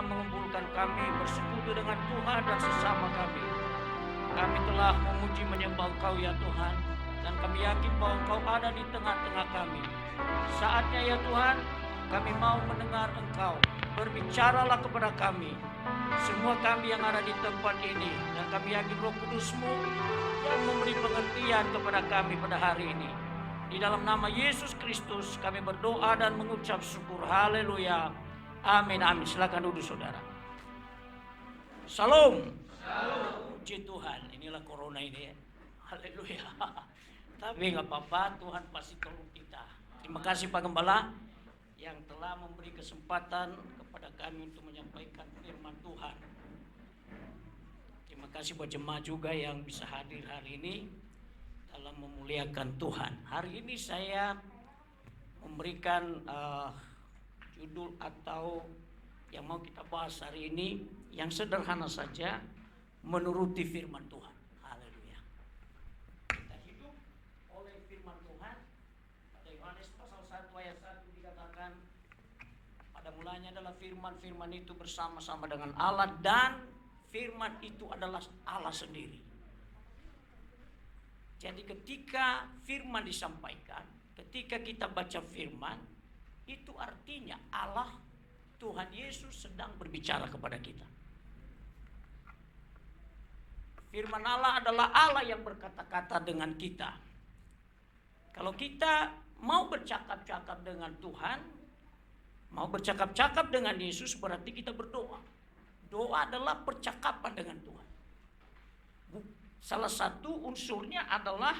telah mengumpulkan kami bersekutu dengan Tuhan dan sesama kami. Kami telah memuji menyembah Engkau ya Tuhan, dan kami yakin bahwa Engkau ada di tengah-tengah kami. Saatnya ya Tuhan, kami mau mendengar Engkau. Berbicaralah kepada kami, semua kami yang ada di tempat ini, dan kami yakin Roh Kudus-Mu yang memberi pengertian kepada kami pada hari ini. Di dalam nama Yesus Kristus kami berdoa dan mengucap syukur. Haleluya. Amin, amin. Silakan duduk saudara. Salam. Puji Tuhan. Inilah corona ini ya. Haleluya. Tapi nggak apa-apa, Tuhan pasti tolong kita. Terima kasih Pak Gembala yang telah memberi kesempatan kepada kami untuk menyampaikan firman Tuhan. Terima kasih buat jemaat juga yang bisa hadir hari ini dalam memuliakan Tuhan. Hari ini saya memberikan judul atau yang mau kita bahas hari ini yang sederhana saja, menuruti firman Tuhan. Haleluya. Kita hidup oleh firman Tuhan. Pada Yohanes pasal 1 ayat 1 dikatakan, pada mulanya adalah firman, firman itu bersama-sama dengan Allah dan firman itu adalah Allah sendiri. Jadi ketika firman disampaikan, ketika kita baca firman, itu artinya Allah, Tuhan Yesus sedang berbicara kepada kita. Firman Allah adalah Allah yang berkata-kata dengan kita. Kalau kita mau bercakap-cakap dengan Tuhan, mau bercakap-cakap dengan Yesus, berarti kita berdoa. Doa adalah percakapan dengan Tuhan. Salah satu unsurnya adalah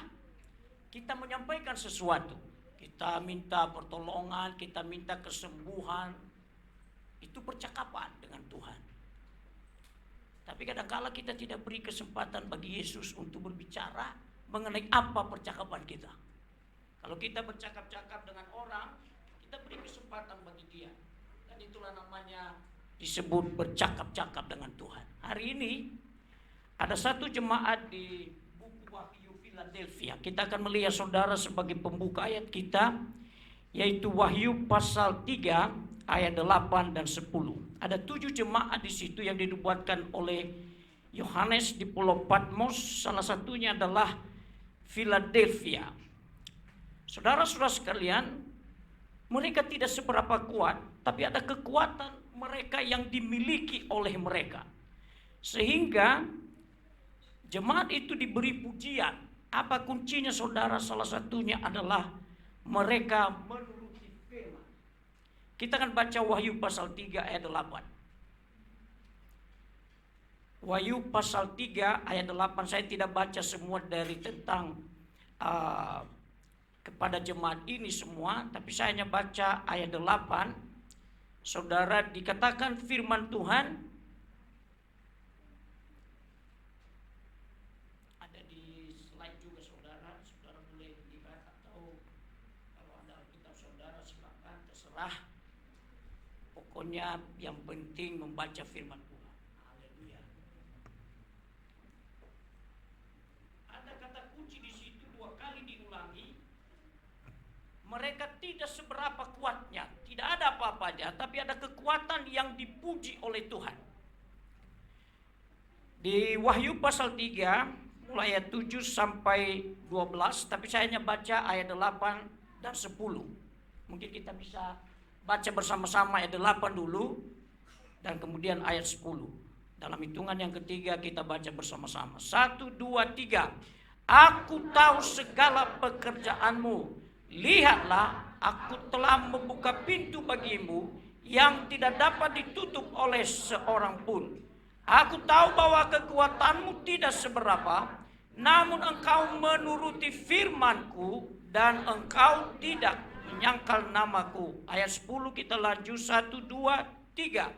kita menyampaikan sesuatu. Kita minta pertolongan, kita minta kesembuhan. Itu percakapan dengan Tuhan. Tapi kadang-kala kita tidak beri kesempatan bagi Yesus untuk berbicara mengenai apa percakapan kita. Kalau kita bercakap-cakap dengan orang, kita beri kesempatan bagi dia. Dan itulah namanya disebut bercakap-cakap dengan Tuhan. Hari ini ada satu jemaat di buku Wahyu Philadelphia. Kita akan melihat saudara sebagai pembuka ayat kita, yaitu Wahyu pasal 3 ayat 8 dan 10. Ada 7 jemaat di situ yang dinubuatkan oleh Yohanes di Pulau Patmos. Salah satunya adalah Philadelphia. Saudara-saudara sekalian, mereka tidak seberapa kuat, tapi ada kekuatan mereka yang dimiliki oleh mereka. Sehingga jemaat itu diberi pujian. Apa kuncinya saudara? Salah satunya adalah mereka menuruti firman. Kita akan baca Wahyu pasal 3 ayat 8. Wahyu pasal 3 ayat 8. Saya tidak baca semua dari tentang kepada jemaat ini semua, tapi saya hanya baca ayat 8. Saudara, dikatakan firman Tuhan, pokoknya yang penting membaca firman Tuhan. Haleluya. Ada kata kunci di situ 2 kali diulangi. Mereka tidak seberapa kuatnya, tidak ada apa-apanya, tapi ada kekuatan yang dipuji oleh Tuhan. Di Wahyu pasal 3 mulai ayat 7 sampai 12, tapi saya hanya baca ayat 8 dan 10. Mungkin kita bisa baca bersama-sama ayat 8 dulu dan kemudian ayat 10. Dalam hitungan yang ketiga kita baca bersama-sama. 1, 2, 3. Aku tahu segala pekerjaanmu. Lihatlah, aku telah membuka pintu bagimu yang tidak dapat ditutup oleh seorang pun. Aku tahu bahwa kekuatanmu tidak seberapa, namun engkau menuruti firmanku dan engkau tidak menyangkal namaku. Ayat 10 kita lanjut. 1, 2, 3.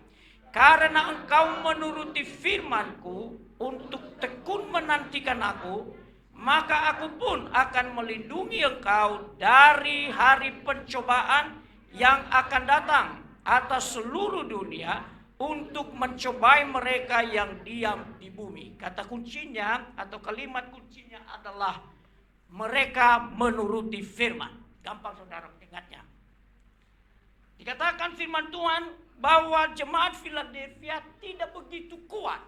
Karena engkau menuruti firmanku untuk tekun menantikan aku, maka aku pun akan melindungi engkau dari hari pencobaan yang akan datang atas seluruh dunia untuk mencobai mereka yang diam di bumi. Kata kuncinya atau kalimat kuncinya adalah mereka menuruti firman. Gampang saudara ingatnya. Dikatakan firman Tuhan bahwa jemaat Philadelphia tidak begitu kuat.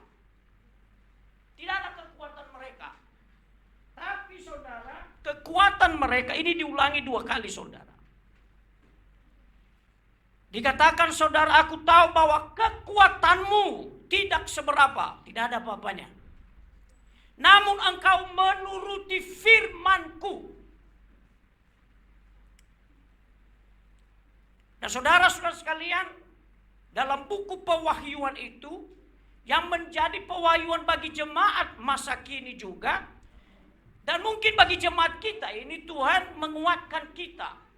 Tidak ada kekuatan mereka. Tapi saudara, kekuatan mereka ini diulangi 2 kali saudara. Dikatakan saudara, aku tahu bahwa kekuatanmu tidak seberapa. Tidak ada apa-apanya. Namun engkau menuruti firmanku. Dan saudara-saudara sekalian, dalam buku pewahyuan itu, yang menjadi pewahyuan bagi jemaat masa kini juga, dan mungkin bagi jemaat kita ini, Tuhan menguatkan kita.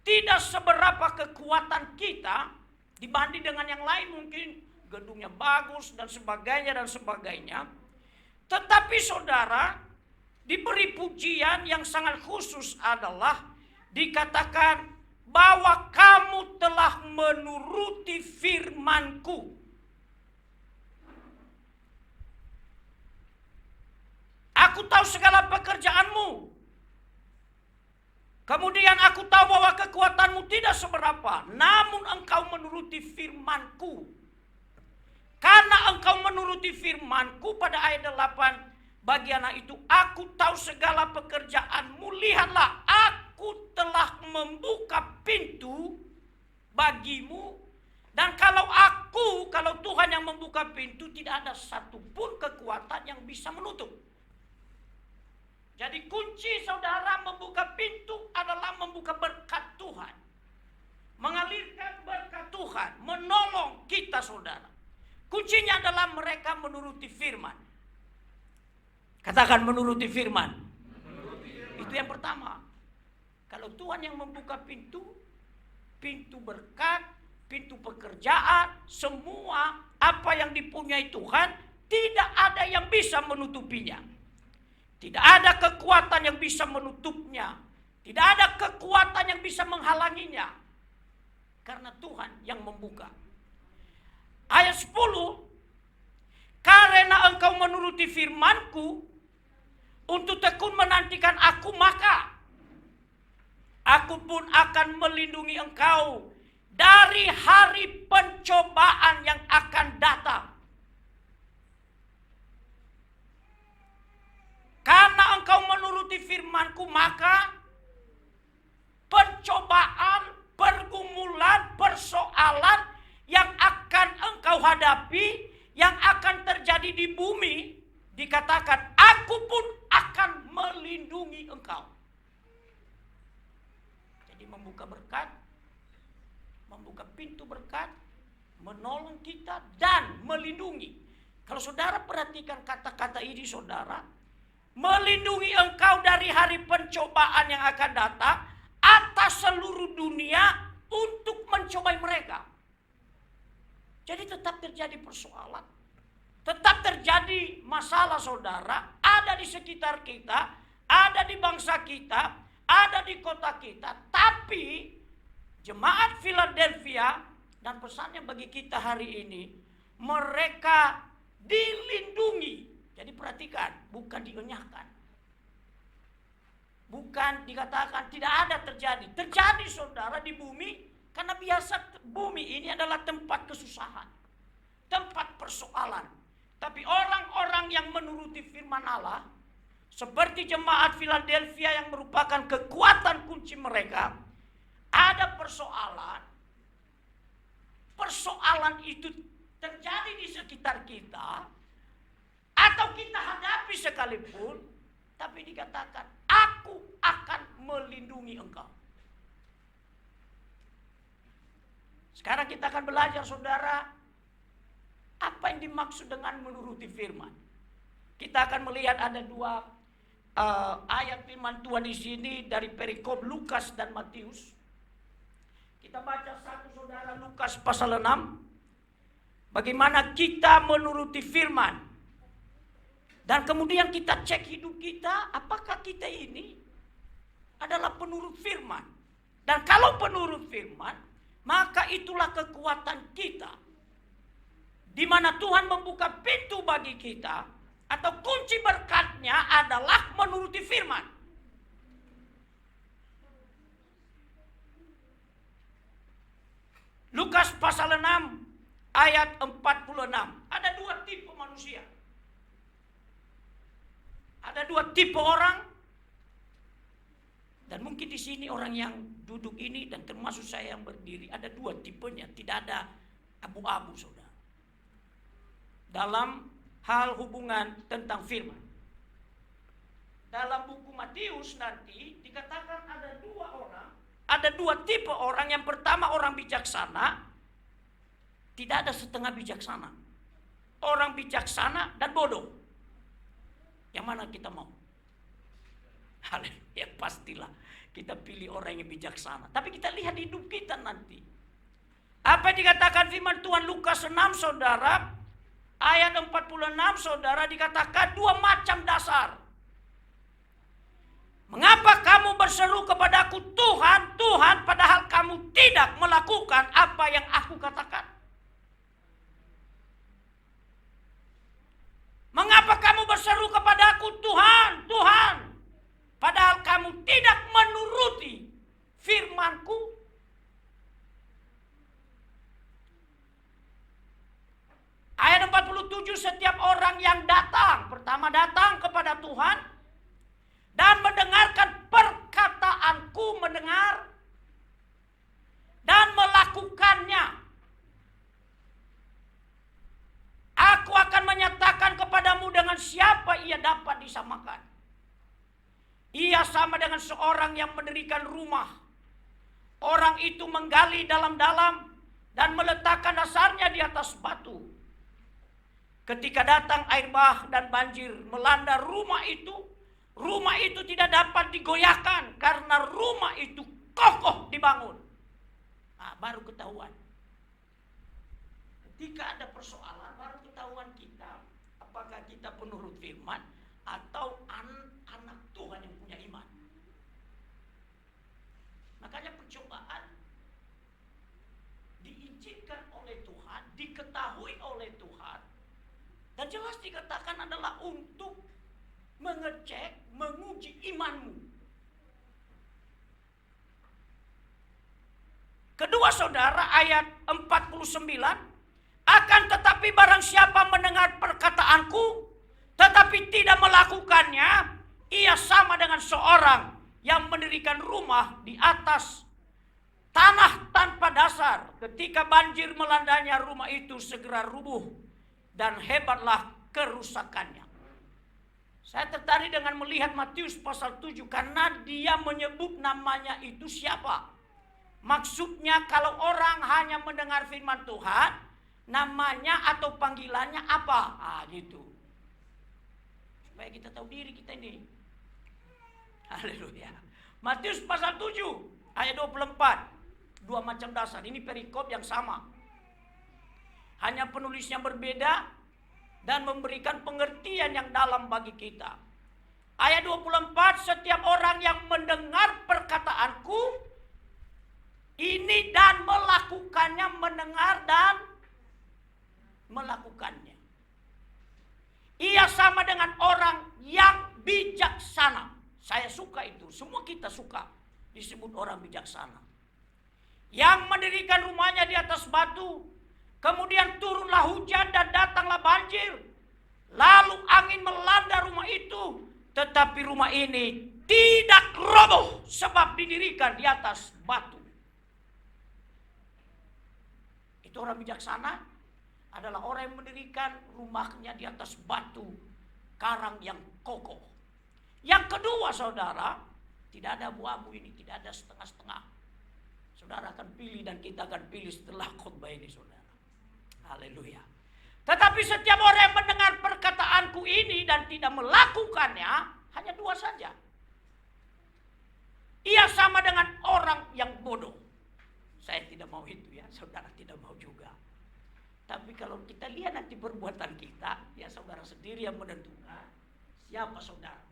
Tidak seberapa kekuatan kita dibanding dengan yang lain, mungkin gedungnya bagus dan sebagainya. Tetapi saudara, diberi pujian yang sangat khusus adalah dikatakan bahwa kamu telah menuruti firmanku. Aku tahu segala pekerjaanmu. Kemudian aku tahu bahwa kekuatanmu tidak seberapa. Namun engkau menuruti firmanku. Karena engkau menuruti firmanku, pada ayat 8 bagian itu, aku tahu segala pekerjaanmu. Lihatlah, aku telah membuka pintu bagimu. Dan kalau Tuhan yang membuka pintu, tidak ada satupun kekuatan yang bisa menutup. Jadi kunci saudara membuka pintu adalah membuka berkat Tuhan. Mengalirkan berkat Tuhan, menolong kita saudara. Kuncinya adalah mereka menuruti firman. Katakan menuruti firman. Itu yang pertama. Kalau Tuhan yang membuka pintu, pintu berkat, pintu pekerjaan, semua apa yang dipunyai Tuhan, tidak ada yang bisa menutupinya. Tidak ada kekuatan yang bisa menutupnya. Tidak ada kekuatan yang bisa menghalanginya. Karena Tuhan yang membuka. Ayat 10. Karena engkau menuruti firmanku, untuk tekun menantikan aku, maka aku pun akan melindungi engkau dari hari pencobaan yang akan datang. Karena engkau menuruti firmanku, maka pencobaan, pergumulan, persoalan yang akan engkau hadapi, yang akan terjadi di bumi, dikatakan, aku pun akan melindungi engkau. Jadi membuka berkat, membuka pintu berkat, menolong kita dan melindungi. Kalau saudara perhatikan kata-kata ini saudara, melindungi engkau dari hari pencobaan yang akan datang atas seluruh dunia untuk mencobai mereka. Jadi tetap terjadi persoalan, tetap terjadi masalah saudara, ada di sekitar kita, ada di bangsa kita, ada di kota kita. Tapi jemaat Philadelphia dan pesannya bagi kita hari ini, mereka dilindungi. Jadi perhatikan, bukan dienyahkan. Bukan dikatakan tidak ada terjadi. Terjadi saudara di bumi, karena biasa bumi ini adalah tempat kesusahan. Tempat persoalan. Tapi orang-orang yang menuruti firman Allah, seperti jemaat Philadelphia yang merupakan kekuatan kunci mereka, ada persoalan. Persoalan itu terjadi di sekitar kita, atau kita hadapi sekalipun, tapi dikatakan, aku akan melindungi engkau. Sekarang kita akan belajar saudara, apa yang dimaksud dengan menuruti firman. Kita akan melihat ada 2 ayat firman Tuhan di sini dari perikop Lukas dan Matius. Kita baca satu saudara, Lukas pasal 6. Bagaimana kita menuruti firman. Dan kemudian kita cek hidup kita, apakah kita ini adalah penurut firman. Dan kalau penurut firman, maka itulah kekuatan kita. Di mana Tuhan membuka pintu bagi kita, atau kunci berkatnya adalah menuruti firman. 1 6 ayat 46. Ada dua tipe manusia. Ada dua tipe orang. Dan mungkin di sini orang yang duduk ini dan termasuk saya yang berdiri, ada dua tipenya, tidak ada abu-abu, saudara. Dalam hal hubungan tentang firman. Dalam buku Matius nanti dikatakan ada dua orang, ada dua tipe orang. Yang pertama orang bijaksana, tidak ada setengah bijaksana. Orang bijaksana dan bodoh. Yang mana kita mau? Ya pastilah kita pilih orang yang bijaksana. Tapi kita lihat hidup kita nanti. Apa yang dikatakan firman Tuhan Lukas 6, saudara, ayat 46, saudara, dikatakan dua macam dasar. Mengapa kamu berseru kepadaku Tuhan, Tuhan, padahal kamu tidak melakukan apa yang aku katakan? Mengapa kamu berseru kepadaku Tuhan, Tuhan, padahal kamu tidak menuruti firman-Ku? Ayat 47, setiap orang yang datang, pertama datang kepada Tuhan dan mendengarkan perkataan-Ku, mendengar dan melakukannya, aku akan menyatakan kepadamu dengan siapa ia dapat disamakan. Ia sama dengan seorang yang mendirikan rumah. Orang itu menggali dalam-dalam dan meletakkan dasarnya di atas batu. Ketika datang air bah dan banjir melanda rumah itu tidak dapat digoyahkan karena rumah itu kokoh dibangun. Nah, baru ketahuan. Ketika ada persoalan, baru ketahuan kita apakah kita penurut firman atau anak Tuhan yang punya iman. Makanya percobaan diizinkan oleh Tuhan, diketahui oleh Tuhan, dan jelas dikatakan adalah untuk mengecek, menguji imanmu. Kedua, saudara, ayat 49, akan tetapi barang siapa mendengar perkataanku tetapi tidak melakukannya, ia sama dengan seorang yang mendirikan rumah di atas tanah tanpa dasar. Ketika banjir melandanya, rumah itu segera rubuh dan hebatlah kerusakannya. Saya tertarik dengan melihat Matius pasal 7 karena dia menyebut namanya itu siapa. Maksudnya kalau orang hanya mendengar firman Tuhan, namanya atau panggilannya apa? Gitu. Supaya kita tahu diri kita ini. Haleluya. Matius pasal 7 ayat 24. Dua macam dasar. Ini perikop yang sama. Hanya penulisnya berbeda dan memberikan pengertian yang dalam bagi kita. Ayat 24, setiap orang yang mendengar perkataanku ini dan melakukannya, mendengar dan melakukannya, ia sama dengan orang yang bijaksana. Saya suka itu, semua kita suka disebut orang bijaksana. Yang mendirikan rumahnya di atas batu, kemudian turunlah hujan dan datanglah banjir, lalu angin melanda rumah itu, tetapi rumah ini tidak roboh sebab didirikan di atas batu. Itu orang bijaksana adalah orang yang mendirikan rumahnya di atas batu karang yang kokoh. Yang kedua, saudara, tidak ada abu-abu ini, tidak ada setengah-setengah. Saudara akan pilih dan kita akan pilih setelah khotbah ini, saudara. Haleluya. Tetapi setiap orang yang mendengar perkataanku ini dan tidak melakukannya, hanya dua saja. Ia sama dengan orang yang bodoh. Saya tidak mau itu ya, saudara tidak mau juga. Tapi kalau kita lihat nanti perbuatan kita, ya saudara sendiri yang menentukan siapa saudara,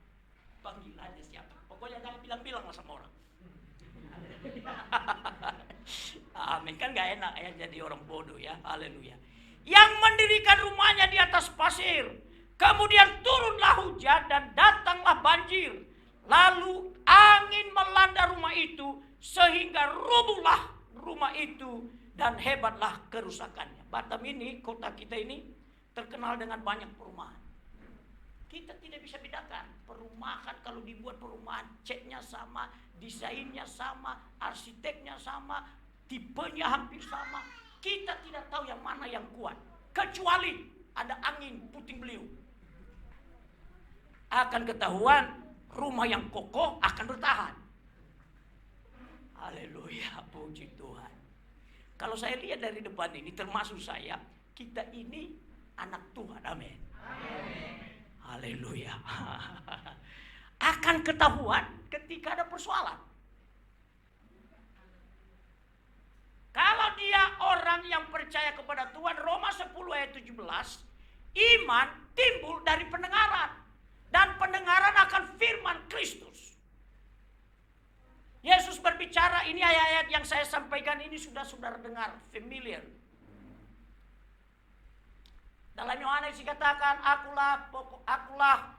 panggilannya siapa. Pokoknya jangan bilang-bilang lah sama orang. Amin, kan gak enak ya jadi orang bodoh ya. Haleluya. Yang mendirikan rumahnya di atas pasir, kemudian turunlah hujan dan datanglah banjir, lalu angin melanda rumah itu sehingga rubuhlah rumah itu dan hebatlah kerusakannya. Batam ini, kota kita ini terkenal dengan banyak perumahan. Kita tidak bisa bedakan perumahan, kalau dibuat perumahan catnya sama, desainnya sama, arsiteknya sama, tipenya hampir sama. Kita tidak tahu yang mana yang kuat, kecuali ada angin puting beliung. Akan ketahuan rumah yang kokoh akan bertahan. Haleluya, puji Tuhan. Kalau saya lihat dari depan ini, termasuk saya, kita ini anak Tuhan. Amin. Haleluya. Akan ketahuan ketika ada persoalan. Kalau dia orang yang percaya kepada Tuhan, Roma 10 ayat 17, iman timbul dari pendengaran. Dan pendengaran akan firman Kristus. Yesus berbicara, ini ayat-ayat yang saya sampaikan ini sudah saudara dengar, familiar. Dalam Yohanes dikatakan, akulah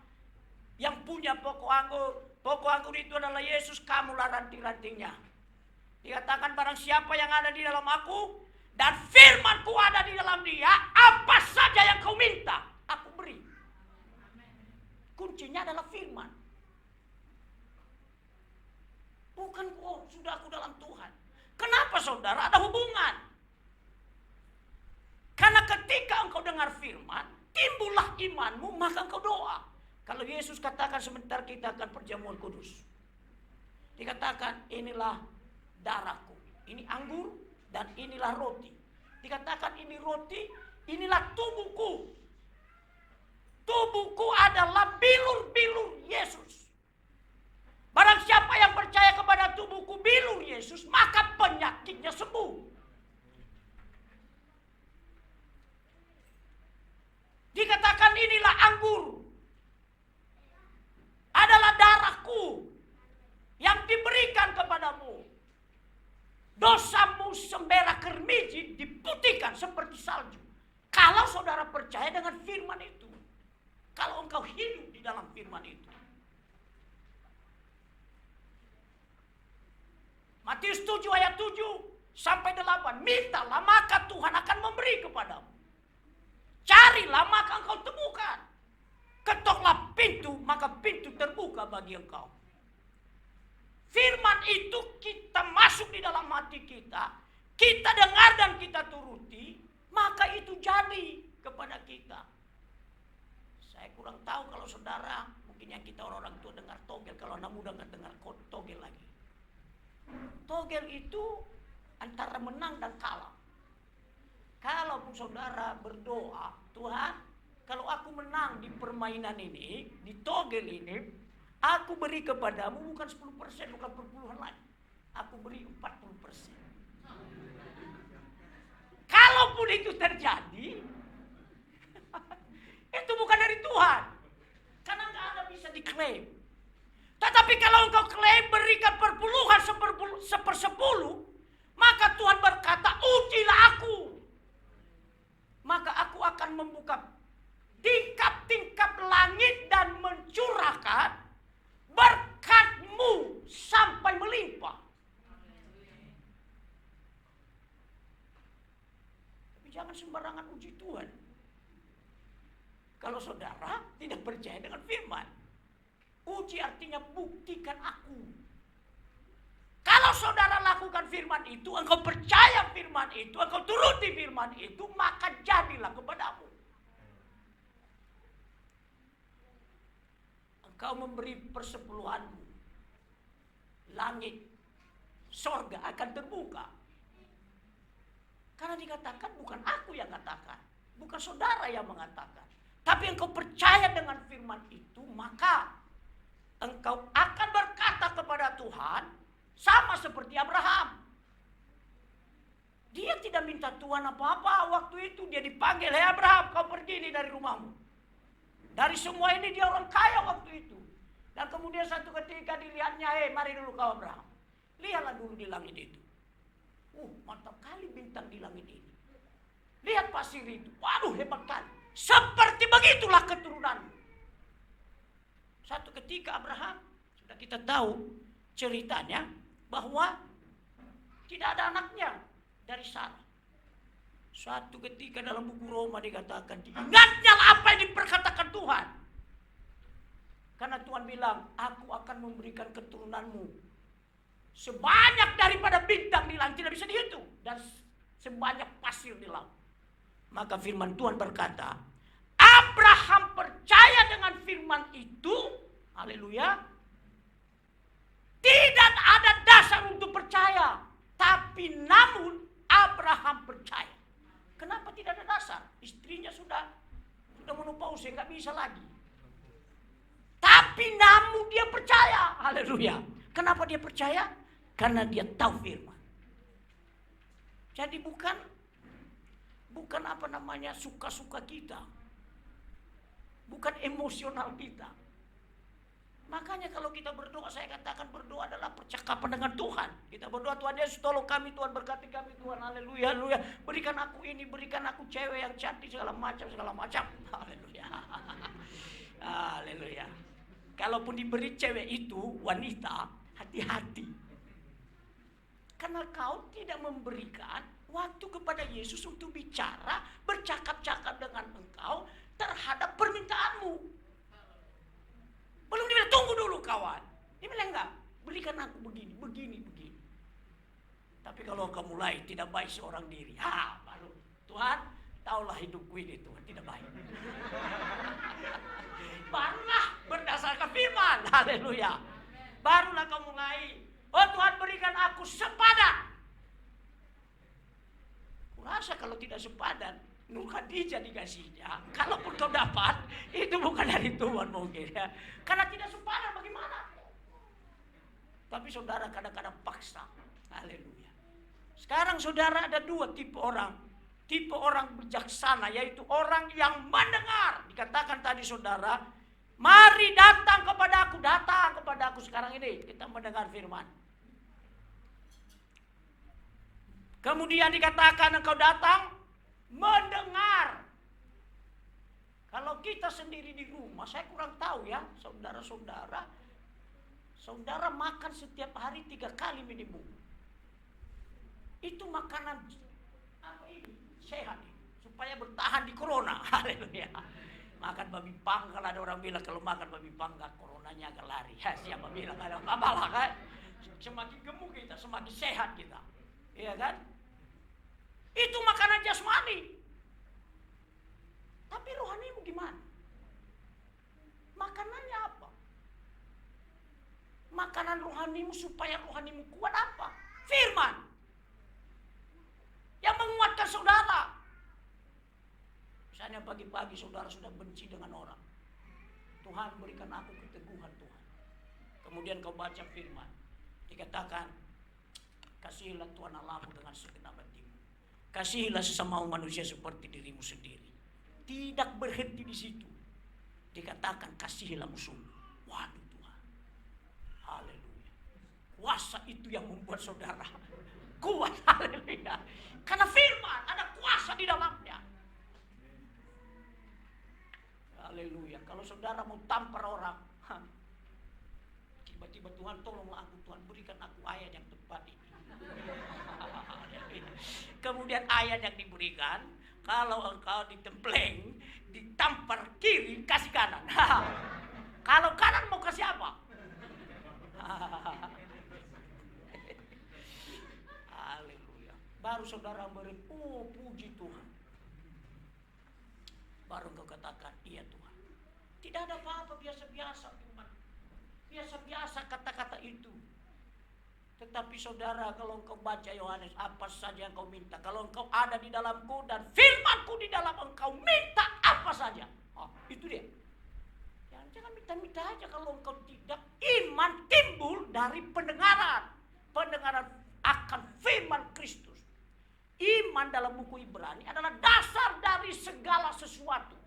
yang punya pokok anggur. Pokok anggur itu adalah Yesus, kamulah ranting-rantingnya. Dikatakan barang siapa yang ada di dalam aku dan firmanku ada di dalam dia, apa saja yang kau minta, aku beri. Kuncinya adalah firman. Bukan sudah aku dalam Tuhan. Kenapa saudara? Ada hubungan. Karena ketika engkau dengar firman, timbullah imanmu, maka engkau doa. Kalau Yesus katakan sebentar kita akan perjamuan kudus. Dikatakan inilah darahku, ini anggur dan inilah roti. Dikatakan ini roti, inilah tubuhku. Tubuhku adalah bilur-bilur Yesus. Barang siapa yang percaya kepada tubuhku bilur Yesus, maka penyakitnya sembuh. Dikatakan inilah anggur, adalah darahku yang diberikan kepadamu. Dosamu sembera kermiji diputihkan seperti salju. Kalau saudara percaya dengan firman itu, kalau engkau hidup di dalam firman itu. Matius 7 ayat 7 sampai 8. Mintalah maka Tuhan akan memberi kepadamu. Carilah maka engkau temukan. Ketoklah pintu maka pintu terbuka bagi engkau. Firman itu kita masuk di dalam hati kita. Kita dengar dan kita turuti. Maka itu jadi kepada kita. Saya kurang tahu kalau saudara, mungkin yang kita orang-orang tua dengar togel. Kalau anak muda nggak dengar togel lagi. Togel itu antara menang dan kalah. Kalau saudara berdoa, Tuhan, kalau aku menang di permainan ini, di togel ini, aku beri kepadamu bukan 10%, bukan perpuluhan lagi. Aku beri 40%. Kalaupun itu terjadi, itu bukan dari Tuhan. Karena nggak ada bisa diklaim. Tetapi kalau engkau klaim berikan perpuluhan sepersepuluh, maka Tuhan berkata, ujilah aku. Maka aku akan membuka tingkap-tingkap langit dan mencurahkan berkat-Mu sampai melimpah. Tapi jangan sembarangan uji Tuhan. Kalau saudara tidak percaya dengan firman. Uji artinya buktikan aku. Kalau saudara lakukan firman itu, engkau percaya firman itu, engkau turuti firman itu, maka jadilah kepadamu. Engkau memberi persepuluhanmu, langit, sorga akan terbuka. Karena dikatakan bukan aku yang katakan, bukan saudara yang mengatakan. Tapi engkau percaya dengan firman itu, maka engkau akan berkata kepada Tuhan sama seperti Abraham. Dia tidak minta Tuhan apa-apa. Waktu itu dia dipanggil, "Hei Abraham, kau pergi ini dari rumahmu." Dari semua ini dia orang kaya waktu itu. Dan kemudian satu ketika dilihatnya, "Hei, mari dulu kau Abraham. Lihatlah dulu di langit itu. Mantap kali bintang di langit ini. Lihat pasir itu. Waduh, hebat kali. Seperti begitulah keturunanmu." Satu ketika Abraham, sudah kita tahu ceritanya, bahwa tidak ada anaknya dari Sarah. Suatu ketika dalam buku Roma dikatakan, ingatnya apa yang diperkatakan Tuhan. Karena Tuhan bilang, aku akan memberikan keturunanmu sebanyak daripada bintang di langit, tidak bisa dihitung, dan sebanyak pasir di laut. Maka firman Tuhan berkata, Abraham percaya dengan firman itu, haleluya. Tidak ada dasar untuk percaya, tapi namun Abraham percaya. Kenapa tidak ada dasar? Istrinya sudah menopause, nggak bisa lagi. Tapi namun dia percaya, haleluya. Kenapa dia percaya? Karena dia tahu firman. Jadi bukan suka-suka kita. Bukan emosional kita. Makanya kalau kita berdoa, saya katakan berdoa adalah percakapan dengan Tuhan. Kita berdoa, Tuhan Yesus tolong kami, Tuhan berkati kami, Tuhan, haleluya, haleluya. Berikan aku ini, berikan aku cewek yang cantik, segala macam. Haleluya. Haleluya. Kalaupun diberi cewek itu, wanita, hati-hati. Karena kau tidak memberikan waktu kepada Yesus untuk bicara, bercakap-cakap dengan engkau terhadap permintaanmu. Belum dia bilang, tunggu dulu kawan. Dia bilang enggak, berikan aku begini. Tapi kalau engkau mulai tidak baik seorang diri, baru Tuhan, taulah hidupku ini Tuhan tidak baik. Barulah berdasarkan firman, haleluya. Barulah kau mulai, oh Tuhan berikan aku sepadan. Kurasa kalau tidak sepadan, Nur Khadijah dikasihnya. Kalaupun kau dapat, itu bukan dari Tuhan mungkin ya. Karena tidak sepadan bagaimana? Tapi saudara kadang-kadang paksa. Haleluya. Sekarang saudara ada dua tipe orang. Tipe orang bijaksana, yaitu orang yang mendengar. Dikatakan tadi saudara, mari datang kepada aku. Sekarang ini kita mendengar firman. Kemudian dikatakan engkau datang mendengar. Kalau kita sendiri di rumah, saya kurang tahu ya, saudara-saudara. Saudara makan setiap hari 3 kali minimum. Itu makanan apa ini? Sehat supaya bertahan di corona. Haleluya. Makan babi pangkal, ada orang bilang kalau makan babi pangkal coronanya akan lari. Ya, siapa bilang ada apa-apa kan? Semakin gemuk kita, semakin sehat kita. Iya kan? Itu makanan jasmani. Tapi rohanimu gimana? Makanannya apa? Makanan rohanimu supaya rohanimu kuat apa? Firman. Yang menguatkan saudara. Misalnya pagi-pagi saudara sudah benci dengan orang. Tuhan berikan aku keteguhan Tuhan. Kemudian kau baca firman. Dikatakan, kasihilah Tuhan Allahmu dengan segenap hatimu. Kasihilah sesama manusia seperti dirimu sendiri. Tidak berhenti di situ. Dikatakan kasihilah musuhmu. Waduh Tuhan. Haleluya. Kuasa itu yang membuat saudara kuat. Haleluya. Karena firman ada kuasa di dalamnya. Haleluya. Kalau saudara mau tampar orang, tiba-tiba Tuhan tolonglah aku, Tuhan berikan aku ayat yang tepat ini. Kemudian ayat yang diberikan, kalau engkau ditempleng, ditampar kiri, kasih kanan. Kalau kanan mau kasih apa? Haleluya. Baru saudara beri, oh puji Tuhan. Baru engkau katakan, iya Tuhan. Tidak ada apa-apa, biasa-biasa Tuhan. Biasa-biasa kata-kata itu. Tetapi saudara, kalau engkau baca Yohanes, apa saja yang kau minta. Kalau engkau ada di dalamku dan firmanku di dalam engkau, minta apa saja. Itu dia. Jangan minta-minta aja kalau engkau tidak. Iman timbul dari pendengaran. Pendengaran akan firman Kristus. Iman dalam buku Ibrani adalah dasar dari segala sesuatu.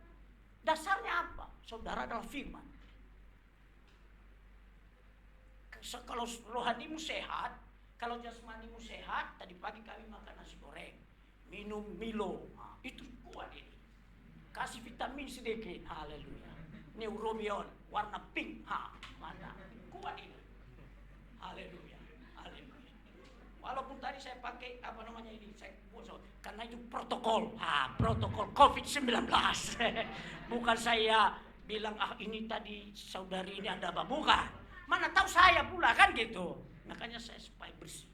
Dasarnya apa? Saudara adalah firman. Kalau rohanimu sehat, kalau jasmanimu sehat, tadi pagi kami makan nasi goreng, minum Milo, itu kuat ini. Kasih vitamin sedikit, haleluya. Neurobion, warna pink, mantap, kuat ini. Haleluya, haleluya. Walaupun tadi Tadi saya pakai apa namanya ini, saya karena itu protokol, protokol COVID-19. Bukan saya bilang ini tadi saudari ini ada apa, bukan. Mana tahu saya pula kan gitu. Makanya saya supaya bersih.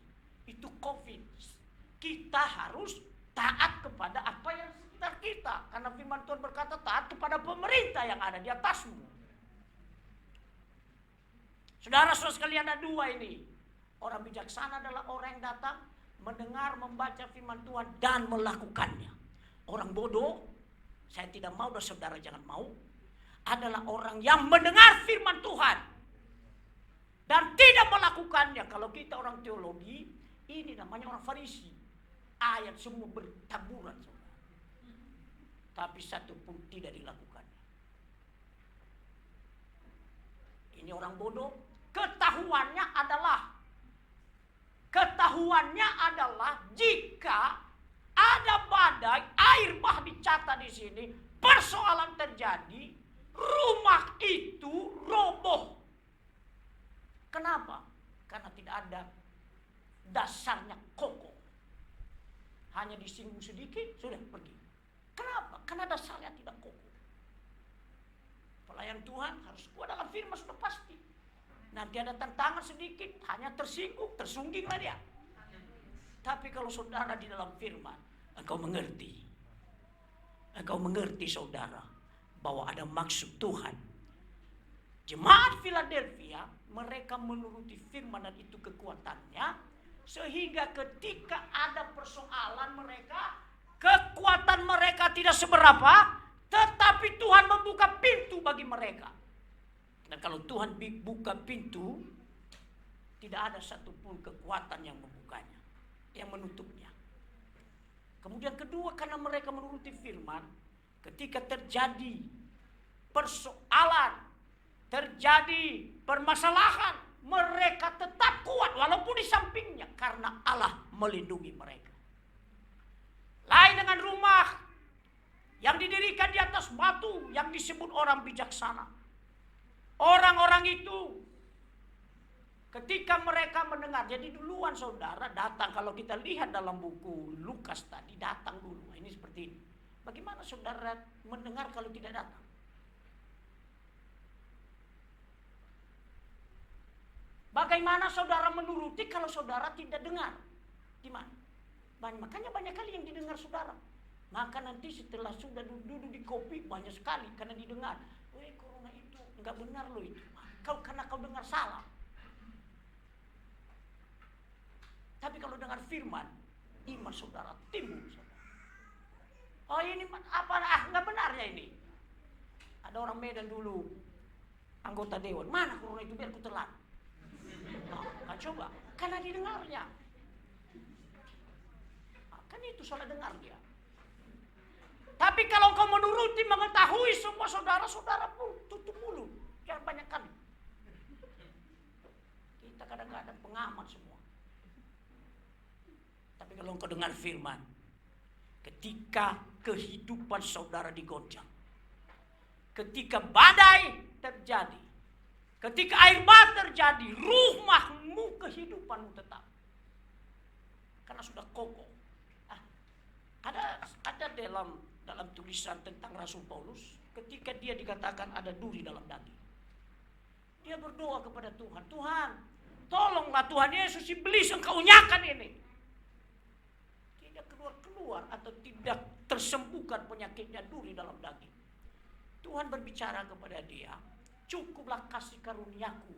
Itu COVID. Kita harus taat kepada apa yang sekitar kita, karena firman Tuhan berkata taat kepada pemerintah yang ada di atasmu. Saudara-saudara sekalian, ada dua ini. Orang bijaksana adalah orang yang datang, mendengar, membaca firman Tuhan, dan melakukannya. Orang bodoh, saya tidak mau dan saudara jangan mau, adalah orang yang mendengar firman Tuhan dan tidak melakukannya. Kalau kita orang teologi, ini namanya orang Farisi. Ayat semua bertaburan, saudara. Tapi satu pun tidak dilakukannya. Ini orang bodoh. Ketahuannya adalah jika ada badai, air bah dicatat di sini, persoalan terjadi, rumah itu roboh. Kenapa? Karena tidak ada dasarnya kokoh. Hanya disinggung sedikit, sudah pergi. Kenapa? Karena dasarnya tidak kokoh. Pelayan Tuhan harus kuat dalam firman, sudah pasti. Nanti ada tantangan sedikit, hanya tersinggung, tersungginglah dia. Tapi kalau saudara di dalam firman, engkau mengerti. Engkau mengerti saudara, bahwa ada maksud Tuhan. Jemaat Philadelphia, mereka menuruti firman dan itu kekuatannya. Sehingga ketika ada persoalan mereka, kekuatan mereka tidak seberapa, tetapi Tuhan membuka pintu bagi mereka. Dan kalau Tuhan buka pintu, tidak ada satupun kekuatan yang membukanya, yang menutupnya. Kemudian kedua, karena mereka menuruti firman, ketika terjadi persoalan, terjadi permasalahan, mereka tetap kuat walaupun di sampingnya, karena Allah melindungi mereka. Lain dengan rumah yang didirikan di atas batu yang disebut orang bijaksana. Orang-orang itu ketika mereka mendengar, jadi duluan saudara datang, kalau kita lihat dalam buku Lukas tadi, datang dulu. Ini seperti ini. Bagaimana saudara mendengar kalau tidak datang? Bagaimana saudara menuruti kalau saudara tidak dengar? Di mana? Makanya banyak kali yang didengar saudara. Maka nanti setelah sudah duduk di kopi, banyak sekali karena didengar. Corona itu enggak benar loh itu. Karena kau dengar salah. Tapi kalau dengar firman, iman saudara timbul. Saudara. Oh ini apa? Enggak benarnya ini. Ada orang Medan dulu, anggota dewan. Mana corona itu biar ku telan. Nah, coba, karena didengarnya. Kan itu salah dengar dia. Tapi kalau kau menuruti, mengetahui semua saudara-saudara pun tutup mulut. Jangan banyak kali. Kita kadang-kadang pengamat semua. Tapi kalau engkau dengar firman, ketika kehidupan saudara digoncang, ketika badai terjadi, ketika air bah terjadi, rumahmu, kehidupanmu tetap. Karena sudah kokoh. Ada dalam tulisan tentang Rasul Paulus, ketika dia dikatakan ada duri dalam daging, dia berdoa kepada Tuhan, Tuhan, tolonglah Tuhan Yesus, iblis engkau unyakan ini. Tidak keluar atau tidak tersembuhkan penyakitnya duri dalam daging. Tuhan berbicara kepada dia, cukuplah kasih karuniaku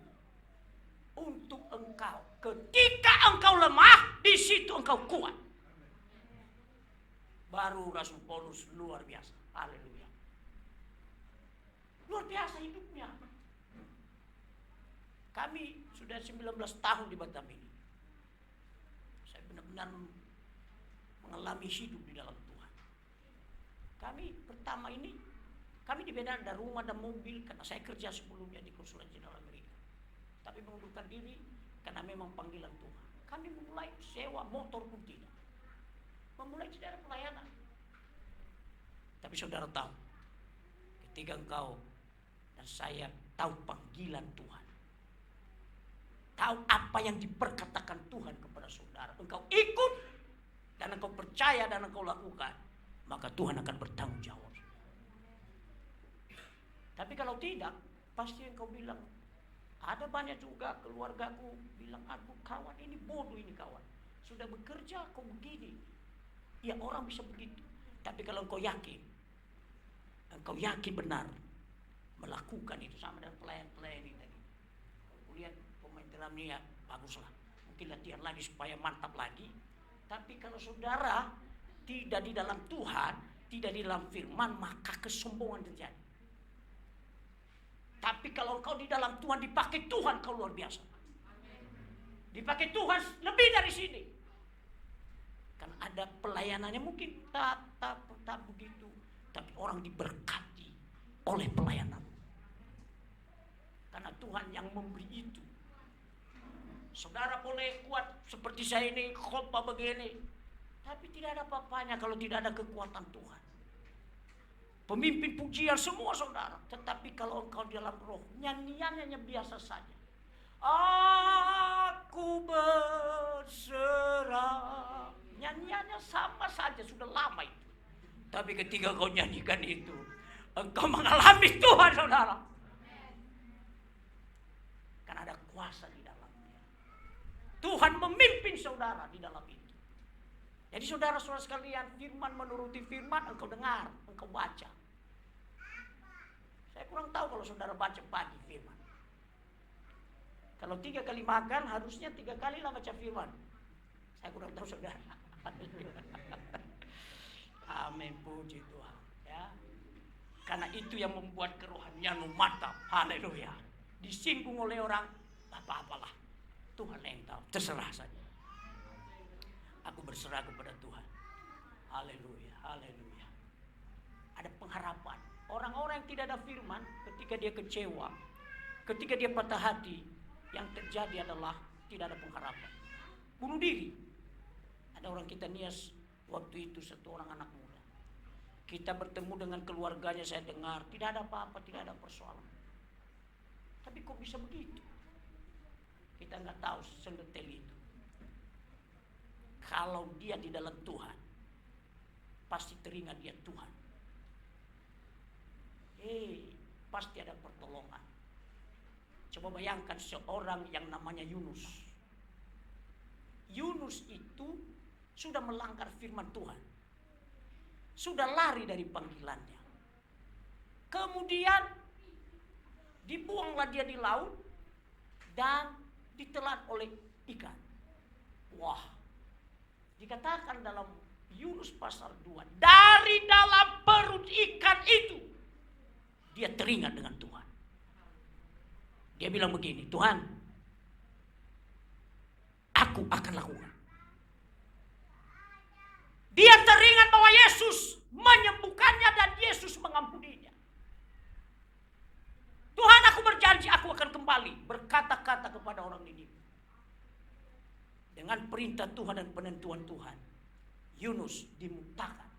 untuk engkau. Ketika engkau lemah, di situ engkau kuat. Baru Rasul Paulus luar biasa. Haleluya. Luar biasa hidupnya. Kami sudah 19 tahun di Batam ini. Saya benar-benar mengalami hidup di dalam Tuhan. Kami pertama ini, kami dibedakan dari rumah dan mobil karena saya kerja sebelumnya di Konsulat Jenderal Amerika. Tapi mengundurkan diri karena memang panggilan Tuhan. Kami memulai sewa motor pun tidak. Memulai saudara pelayanan. Tapi saudara tahu, ketika engkau dan saya tahu panggilan Tuhan, tahu apa yang diperkatakan Tuhan kepada saudara, engkau ikut dan engkau percaya dan engkau lakukan, maka Tuhan akan bertanggung jawab. Tapi kalau tidak, pasti engkau bilang, ada banyak juga keluargaku bilang, aduh kawan ini bodoh ini kawan. Sudah bekerja kok begini. Ya orang bisa begitu. Tapi kalau engkau yakin benar melakukan itu sama dengan pelayan-pelayan ini tadi. Kalau lihat pemain drum ini ya baguslah. Mungkin latihan lagi supaya mantap lagi. Tapi kalau saudara tidak di dalam Tuhan, tidak di dalam firman, maka kesombongan terjadi. Tapi kalau engkau di dalam Tuhan, dipakai Tuhan, kau luar biasa. Dipakai Tuhan lebih dari sini. Kan ada pelayanannya mungkin tak begitu. Tapi orang diberkati oleh pelayanan. Karena Tuhan yang memberi itu. Saudara boleh kuat seperti saya ini, khotbah begini. Tapi tidak ada apa-apanya kalau tidak ada kekuatan Tuhan. Pemimpin pujian semua saudara. Tetapi kalau engkau di dalam roh, nyanyiannya biasa saja. Aku berserah. Nyanyiannya sama saja, sudah lama itu. Tapi ketika kau nyanyikan itu, engkau mengalami Tuhan saudara. Karena ada kuasa di dalamnya. Tuhan memimpin saudara di dalam itu. Jadi saudara-saudara sekalian, firman menuruti firman, engkau dengar, engkau baca. Saya kurang tahu kalau saudara baca pagi firman. Kalau 3 kali makan, harusnya 3 kali lah baca firman. Saya kurang tahu saudara. Amin, puji Tuhan. Ya. Karena itu yang membuat kerohanian mantap. Haleluya. Disinggung oleh orang, apa-apalah. Tuhan yang tahu, terserah saja. Aku berserah kepada Tuhan. Haleluya, haleluya. Ada pengharapan. Orang-orang yang tidak ada firman, ketika dia kecewa, ketika dia patah hati, yang terjadi adalah tidak ada pengharapan. Bunuh diri. Ada orang kita nias waktu itu, satu orang anak muda. Kita bertemu dengan keluarganya, saya dengar tidak ada apa-apa, tidak ada persoalan. Tapi kok bisa begitu? Kita nggak tahu sedetail itu. Kalau dia di dalam Tuhan, pasti teringat dia Tuhan. Pasti ada pertolongan. Coba bayangkan seorang yang namanya Yunus. Yunus itu sudah melanggar firman Tuhan. Sudah lari dari panggilannya. Kemudian dibuanglah dia di laut dan ditelan oleh ikan. Wah, dikatakan dalam Yunus pasal 2, dari dalam perut ikan itu dia teringat dengan Tuhan. Dia bilang begini, Tuhan, aku akan lakukan. Dia teringat bahwa Yesus menyembuhkannya dan Yesus mengampuninya. Tuhan, aku berjanji aku akan kembali berkata-kata kepada orang Niniwe. Dengan perintah Tuhan dan penentuan Tuhan, Yunus dimuntahkan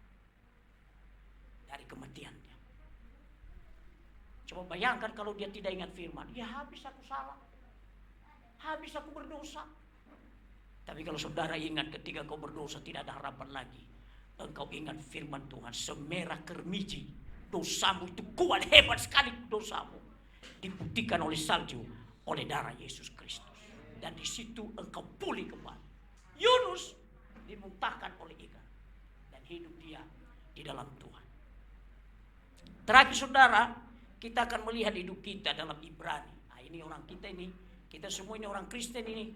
dari kematiannya. Coba bayangkan kalau dia tidak ingat firman, ya habis aku salah, habis aku berdosa. Tapi kalau saudara ingat ketika kau berdosa tidak ada harapan lagi, engkau ingat firman Tuhan, semerah kermiji, dosamu itu kuat, hebat sekali dosamu, dibuktikan oleh salju, oleh darah Yesus Kristus. Dan di situ engkau pulih kembali. Yunus dimuntahkan oleh ikan dan hidup dia di dalam Tuhan. Terakhir saudara, kita akan melihat hidup kita dalam Ibrani. Nah, ini orang kita semua ini orang Kristen ini.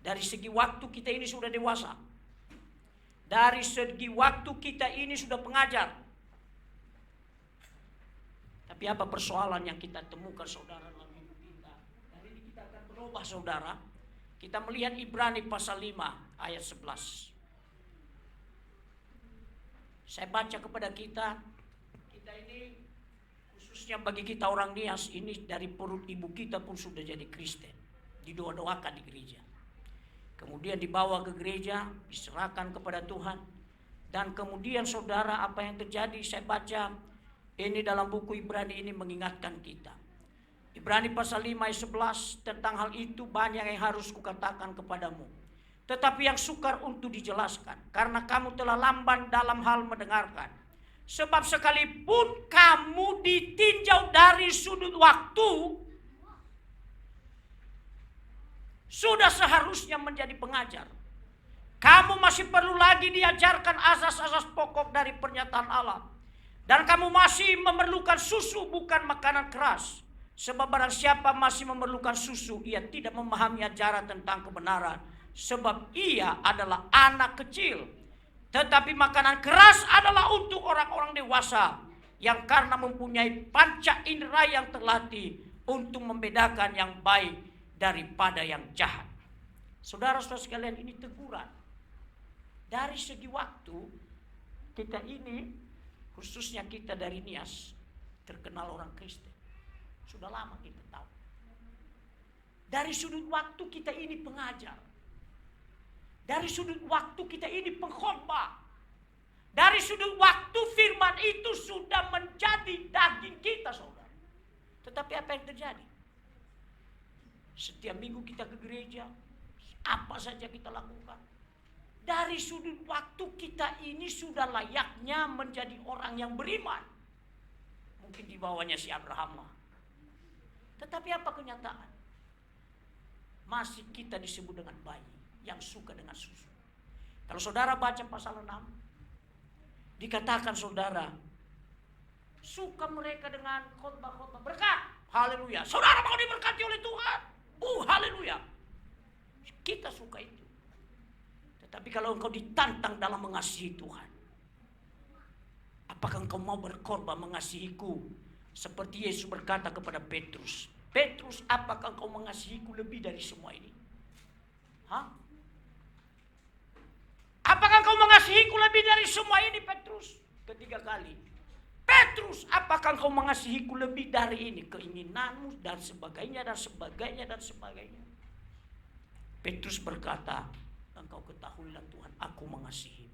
Dari segi waktu kita ini sudah dewasa. Dari segi waktu kita ini sudah pengajar. Tapi apa persoalan yang kita temukan saudara dalam hidup kita? Hari ini kita akan berubah saudara. Kita melihat Ibrani pasal 5 ayat 11. Saya baca kepada kita ini khususnya bagi kita orang Nias, ini dari perut ibu kita pun sudah jadi Kristen. Didoa-doakan di gereja. Kemudian dibawa ke gereja, diserahkan kepada Tuhan. Dan kemudian saudara, apa yang terjadi saya baca ini dalam buku Ibrani ini mengingatkan kita Ibrani pasal 5 ayat 11, tentang hal itu banyak yang harus kukatakan kepadamu. Tetapi yang sukar untuk dijelaskan, karena kamu telah lamban dalam hal mendengarkan. Sebab sekalipun kamu ditinjau dari sudut waktu, sudah seharusnya menjadi pengajar. Kamu masih perlu lagi diajarkan asas-asas pokok dari pernyataan Allah. Dan kamu masih memerlukan susu, bukan makanan keras. Sebab barang siapa masih memerlukan susu, ia tidak memahami ajaran tentang kebenaran. Sebab ia adalah anak kecil. Tetapi makanan keras adalah untuk orang-orang dewasa, yang karena mempunyai panca indera yang terlatih untuk membedakan yang baik daripada yang jahat. Saudara-saudara sekalian, ini teguran. Dari segi waktu, kita ini, khususnya kita dari Nias, terkenal orang Kristen. Sudah lama kita tahu. Dari sudut waktu kita ini pengajar. Dari sudut waktu kita ini pengkhotbah. Dari sudut waktu firman itu sudah menjadi daging kita, saudara. Tetapi apa yang terjadi? Setiap minggu kita ke gereja, apa saja kita lakukan. Dari sudut waktu kita ini sudah layaknya menjadi orang yang beriman. Mungkin di bawahnya si Abraham lah. Tetapi apa kenyataan? Masih kita disebut dengan bayi yang suka dengan susu. Kalau saudara baca pasal 6, dikatakan saudara, suka mereka dengan khotbah-khotbah berkat. Haleluya. Saudara mau diberkati oleh Tuhan. Haleluya. Kita suka itu. Tetapi kalau engkau ditantang dalam mengasihi Tuhan, apakah engkau mau berkorban mengasihiku? Seperti Yesus berkata kepada Petrus, Petrus, apakah engkau mengasihiku lebih dari semua ini? Hah? Apakah engkau mengasihiku lebih dari semua ini, Petrus? Ketiga kali. Petrus, apakah engkau mengasihiku lebih dari ini? Keinginanmu dan sebagainya dan sebagainya dan sebagainya. Petrus berkata, engkau ketahuilah Tuhan, aku mengasihi.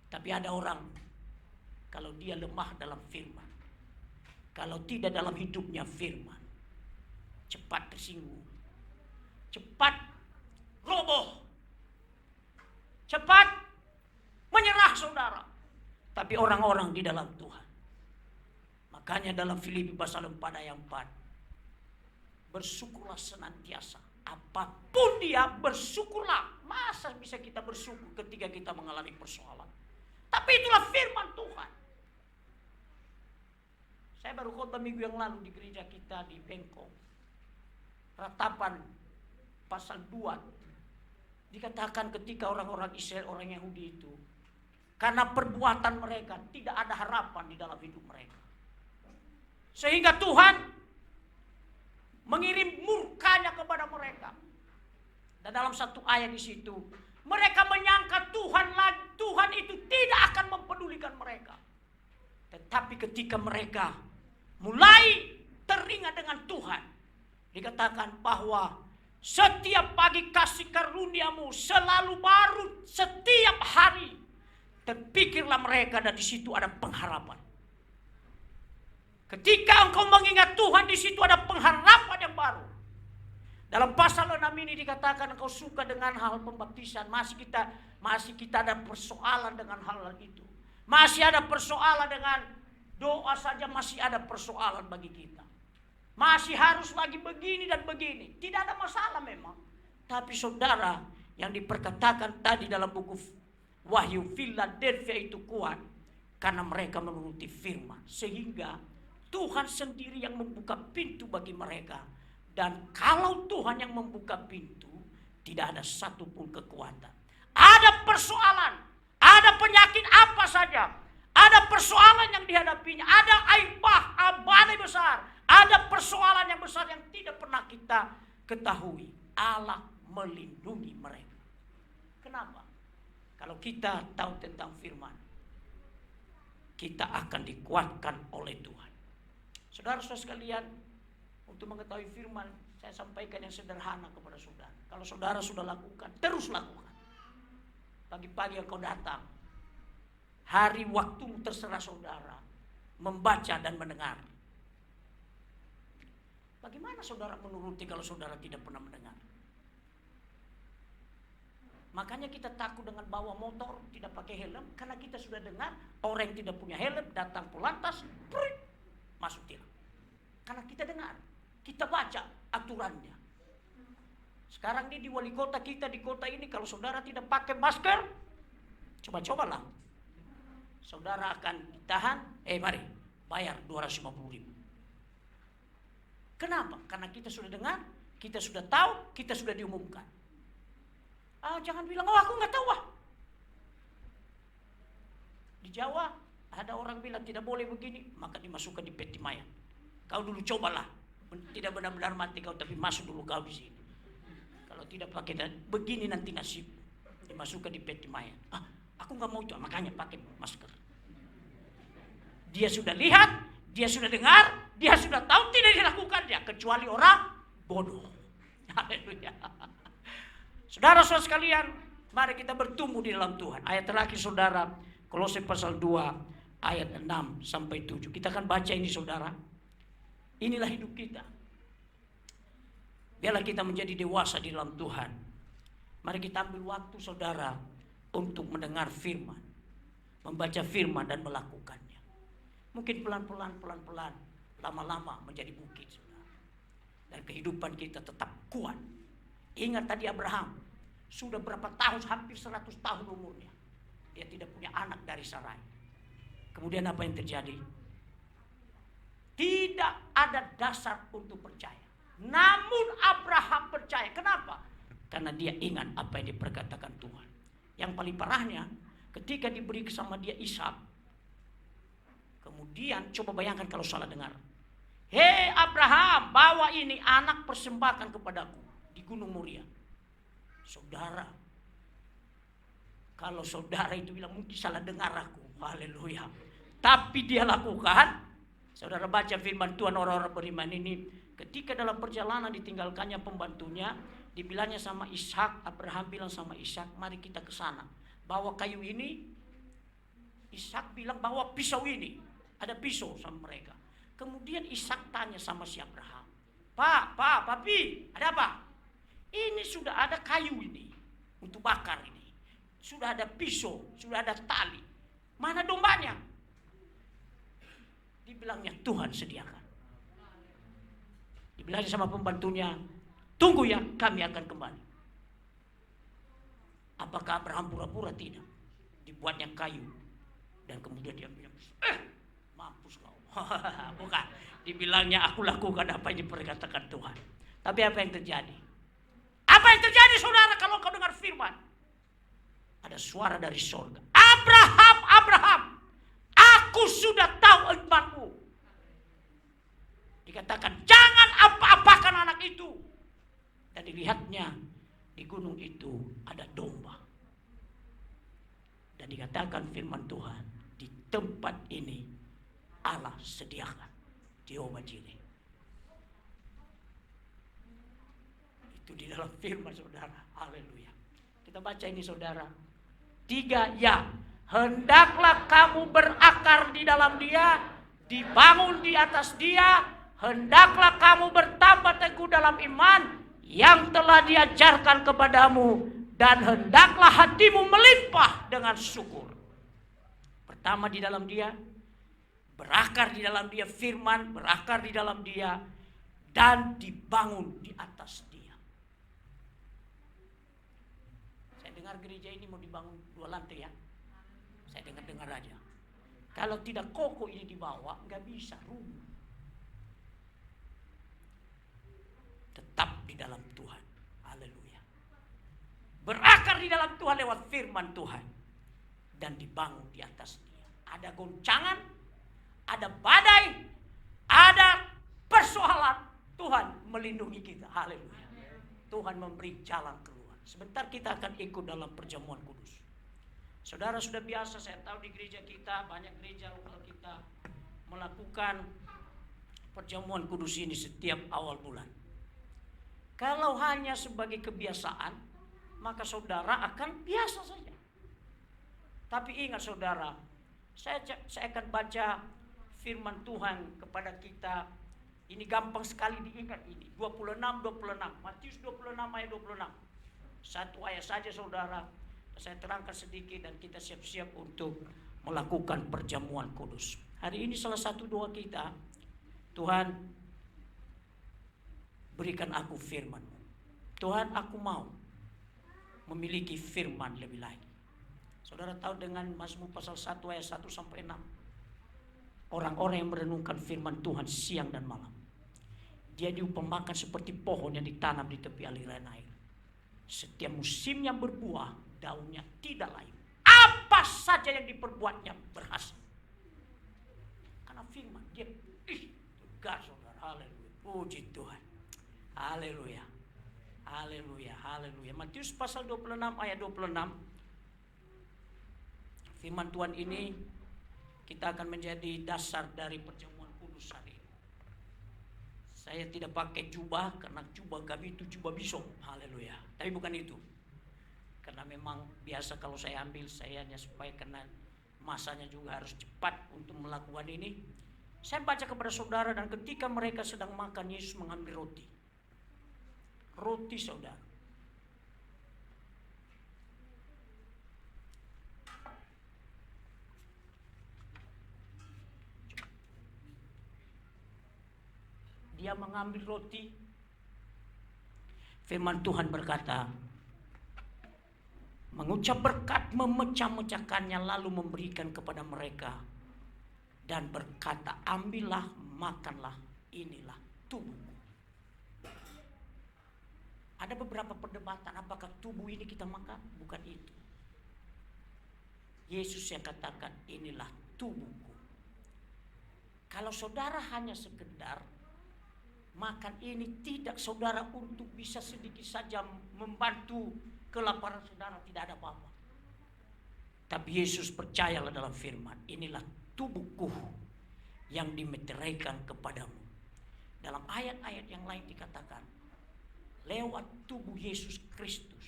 Tapi ada orang, kalau dia lemah dalam firman, kalau tidak dalam hidupnya firman, cepat tersinggung, cepat roboh, cepat menyerah, saudara. Tapi orang-orang di dalam Tuhan, makanya dalam Filipi pasal 4 ayat 4, bersyukurlah senantiasa. Apapun dia, bersyukurlah. Masa bisa kita bersyukur ketika kita mengalami persoalan? Tapi itulah firman Tuhan. Saya baru khotbah minggu yang lalu di gereja kita di Bengkong. Ratapan pasal 2. Dikatakan ketika orang-orang Israel, orang Yahudi itu, karena perbuatan mereka tidak ada harapan di dalam hidup mereka. Sehingga Tuhan mengirim murkanya kepada mereka. Dan dalam satu ayat di situ, mereka menyangka Tuhan itu tidak akan mempedulikan mereka. Tetapi ketika mereka mulai teringat dengan Tuhan, dikatakan bahwa setiap pagi kasih karuniamu selalu baru setiap hari. Terpikirlah mereka dan di situ ada pengharapan. Ketika engkau mengingat Tuhan, di situ ada pengharapan yang baru. Dalam pasal 6 ini dikatakan engkau suka dengan hal pembaptisan. Masih kita ada persoalan dengan hal itu. Masih ada persoalan dengan doa saja, masih ada persoalan bagi kita. Masih harus lagi begini dan begini. Tidak ada masalah memang. Tapi saudara, yang diperkatakan tadi dalam buku Wahyu, Philadelphia itu kuat karena mereka menuruti firman. Sehingga Tuhan sendiri yang membuka pintu bagi mereka. Dan kalau Tuhan yang membuka pintu, tidak ada satupun kekuatan. Ada persoalan, ada penyakit apa saja, ada persoalan yang dihadapinya, ada air bah, badai besar, ada persoalan yang besar yang tidak pernah kita ketahui. Allah melindungi mereka. Kenapa? Kalau kita tahu tentang firman, kita akan dikuatkan oleh Tuhan. Saudara-saudara sekalian, untuk mengetahui firman, saya sampaikan yang sederhana kepada saudara. Kalau saudara sudah lakukan, terus lakukan. Pagi-pagi engkau datang, hari waktu terserah saudara, membaca dan mendengar. Bagaimana saudara menuruti kalau saudara tidak pernah mendengar? Makanya kita takut dengan bawa motor tidak pakai helm, karena kita sudah dengar orang yang tidak punya helm datang polantas, masuk tilang. Karena kita dengar, kita baca aturannya. Sekarang ini di wali kota kita di kota ini, kalau saudara tidak pakai masker, coba-cobalah. Saudara akan ditahan, mari bayar 250.000. Kenapa? Karena kita sudah dengar, kita sudah tahu, kita sudah diumumkan. Jangan bilang, aku nggak tahu . Di Jawa ada orang bilang tidak boleh begini, maka dimasukkan di peti mayat. Kau dulu cobalah, tidak benar-benar mati kau, tapi masuk dulu kau di sini. Kalau tidak pakai begini nanti nasib, dimasukkan di peti mayat. Aku nggak mau itu, makanya pakai masker. Dia sudah lihat, dia sudah dengar, dia sudah tahu tidak dilakukannya, kecuali orang bodoh. Haleluya. Saudara-saudara sekalian, mari kita bertumbuh di dalam Tuhan. Ayat terakhir saudara, Kolose pasal 2 ayat 6 sampai 7. Kita akan baca ini saudara. Inilah hidup kita. Biarlah kita menjadi dewasa di dalam Tuhan. Mari kita ambil waktu saudara untuk mendengar firman, membaca firman dan melakukannya. Mungkin pelan-pelan, lama-lama menjadi bukit saudara. Dan kehidupan kita tetap kuat. Ingat tadi Abraham, sudah berapa tahun, hampir 100 tahun umurnya. Dia tidak punya anak dari Sarai. Kemudian apa yang terjadi? Tidak ada dasar untuk percaya. Namun Abraham percaya. Kenapa? Karena dia ingat apa yang diperkatakan Tuhan. Yang paling parahnya, ketika diberi sama dia Ishak, kemudian coba bayangkan kalau salah dengar. Hei Abraham, bawa ini anak persembahkan kepadaku di Gunung Moria. Saudara, kalau saudara itu bilang mungkin salah dengar aku, haleluya. Tapi dia lakukan. Saudara baca firman Tuhan, orang-orang beriman ini ketika dalam perjalanan ditinggalkannya pembantunya, dibilangnya sama Ishak, Abraham bilang sama Ishak, mari kita ke sana. Bawa kayu ini. Ishak bilang bawa pisau ini. Ada pisau sama mereka. Kemudian Ishak tanya sama si Abraham, Papi, ada apa? Ini sudah ada kayu ini untuk bakar ini. Sudah ada pisau, sudah ada tali. Mana dombanya? Dibilangnya Tuhan sediakan. Dibilangnya sama pembantunya, tunggu ya, kami akan kembali. Apakah Abraham pura-pura? Tidak. Dibuatnya kayu. Dan kemudian dia bilang, mampus kau. Bukan. Dibilangnya aku lakukan apa yang diperkatakan Tuhan. Tapi apa yang terjadi? Apa yang terjadi saudara kalau kau dengar firman? Ada suara dari surga. Abraham, aku sudah tahu imanmu. Dikatakan jangan apa-apakan anak itu. Dan dilihatnya di gunung itu ada domba. Dan dikatakan firman Tuhan, di tempat ini Allah sediakan Jehovah Jireh. Itu di dalam firman saudara. Haleluya. Kita baca ini saudara. 3 ya. Hendaklah kamu berakar di dalam dia, dibangun di atas dia. Hendaklah kamu bertambah teguh dalam iman yang telah diajarkan kepadamu, dan hendaklah hatimu melimpah dengan syukur. Pertama di dalam dia, berakar di dalam dia firman, berakar di dalam dia, dan dibangun di atas dia. Saya dengar gereja ini mau dibangun 2 lantai ya. Saya dengar aja. Kalau tidak kokoh ini dibawa, nggak bisa, rumah. Tetap di dalam Tuhan. Haleluya. Berakar di dalam Tuhan lewat firman Tuhan. Dan dibangun di atas dia. Ada goncangan, ada badai, ada persoalan. Tuhan melindungi kita. Haleluya. Tuhan memberi jalan keluar. Sebentar kita akan ikut dalam perjamuan kudus. Saudara sudah biasa, saya tahu di gereja kita, banyak gereja kalau kita melakukan perjamuan kudus ini setiap awal bulan. Kalau hanya sebagai kebiasaan, maka saudara akan biasa saja. Tapi ingat saudara, saya akan baca firman Tuhan kepada kita Ini gampang sekali diingat ini. 26. Matius 26 ayat 26. Satu ayat saja saudara. Saya terangkan sedikit dan kita siap-siap untuk melakukan perjamuan kudus. Hari ini salah satu doa kita, Tuhan berikan aku firman-Mu. Tuhan, aku mau memiliki firman lebih lagi. Saudara tahu dengan Mazmur pasal 1 ayat 1 sampai 6. Orang-orang yang merenungkan firman Tuhan siang dan malam, dia diumpamakan seperti pohon yang ditanam di tepi aliran air. Setiap musimnya berbuah, daunnya tidak layu. Apa saja yang diperbuatnya berhasil. Karena firman dia tegar saudara. Haleluya. Puji Tuhan. Haleluya. Haleluya. Haleluya. Matius pasal 26 ayat 26. Firman Tuhan ini kita akan menjadi dasar dari perjamuan kudus hari ini. Saya tidak pakai jubah karena jubah kami itu jubah bisop. Haleluya. Tapi bukan itu. Karena memang biasa kalau saya ambil, saya hanya supaya karena masanya juga harus cepat untuk melakukan ini. Saya baca kepada saudara dan ketika mereka sedang makan, Yesus mengambil roti. Roti saudara. Dia mengambil roti. Firman Tuhan berkata, mengucap berkat, memecah-mecahkannya, lalu memberikan kepada mereka. Dan berkata, ambillah, makanlah, inilah tubuhku. Ada beberapa perdebatan, apakah tubuh ini kita makan? Bukan itu. Yesus yang katakan, inilah tubuhku. Kalau saudara hanya sekedar makan ini, tidak saudara untuk bisa sedikit saja membantu kelaparan saudara, tidak ada apa-apa. Tapi Yesus percayalah dalam firman, inilah tubuhku yang dimeteraikan kepadamu. Dalam ayat-ayat yang lain dikatakan, lewat tubuh Yesus Kristus,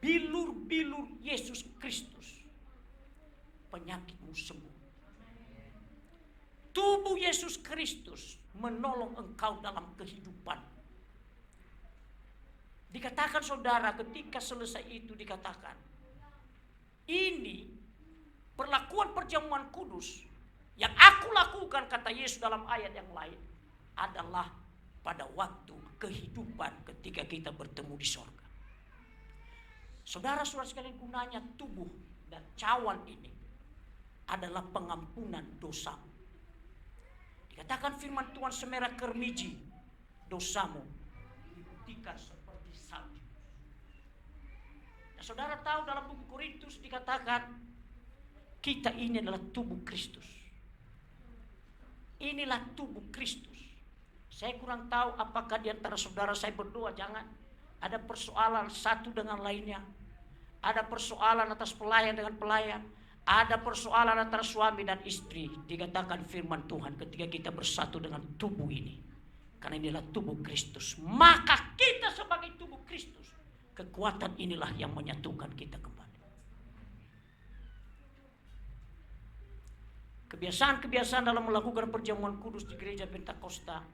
bilur-bilur Yesus Kristus, penyakitmu sembuh. Tubuh Yesus Kristus menolong engkau dalam kehidupan. Dikatakan saudara, ketika selesai itu dikatakan, ini perlakuan perjamuan kudus yang aku lakukan, kata Yesus dalam ayat yang lain, adalah pada waktu kehidupan ketika kita bertemu di sorga. Saudara-saudara sekalian, gunanya tubuh dan cawan ini adalah pengampunan dosa. Dikatakan firman Tuhan, semerah kermiji dosamu diputihkan seperti salju. Nah, saudara tahu dalam buku Korintus dikatakan kita ini adalah tubuh Kristus. Inilah tubuh Kristus. Saya kurang tahu apakah di antara saudara saya berdoa, jangan ada persoalan satu dengan lainnya. Ada persoalan atas pelayan dengan pelayan. Ada persoalan antara suami dan istri. Dikatakan firman Tuhan, ketika kita bersatu dengan tubuh ini, karena inilah tubuh Kristus, maka kita sebagai tubuh Kristus, kekuatan inilah yang menyatukan kita kembali. Kebiasaan-kebiasaan dalam melakukan perjamuan kudus di gereja Pentakosta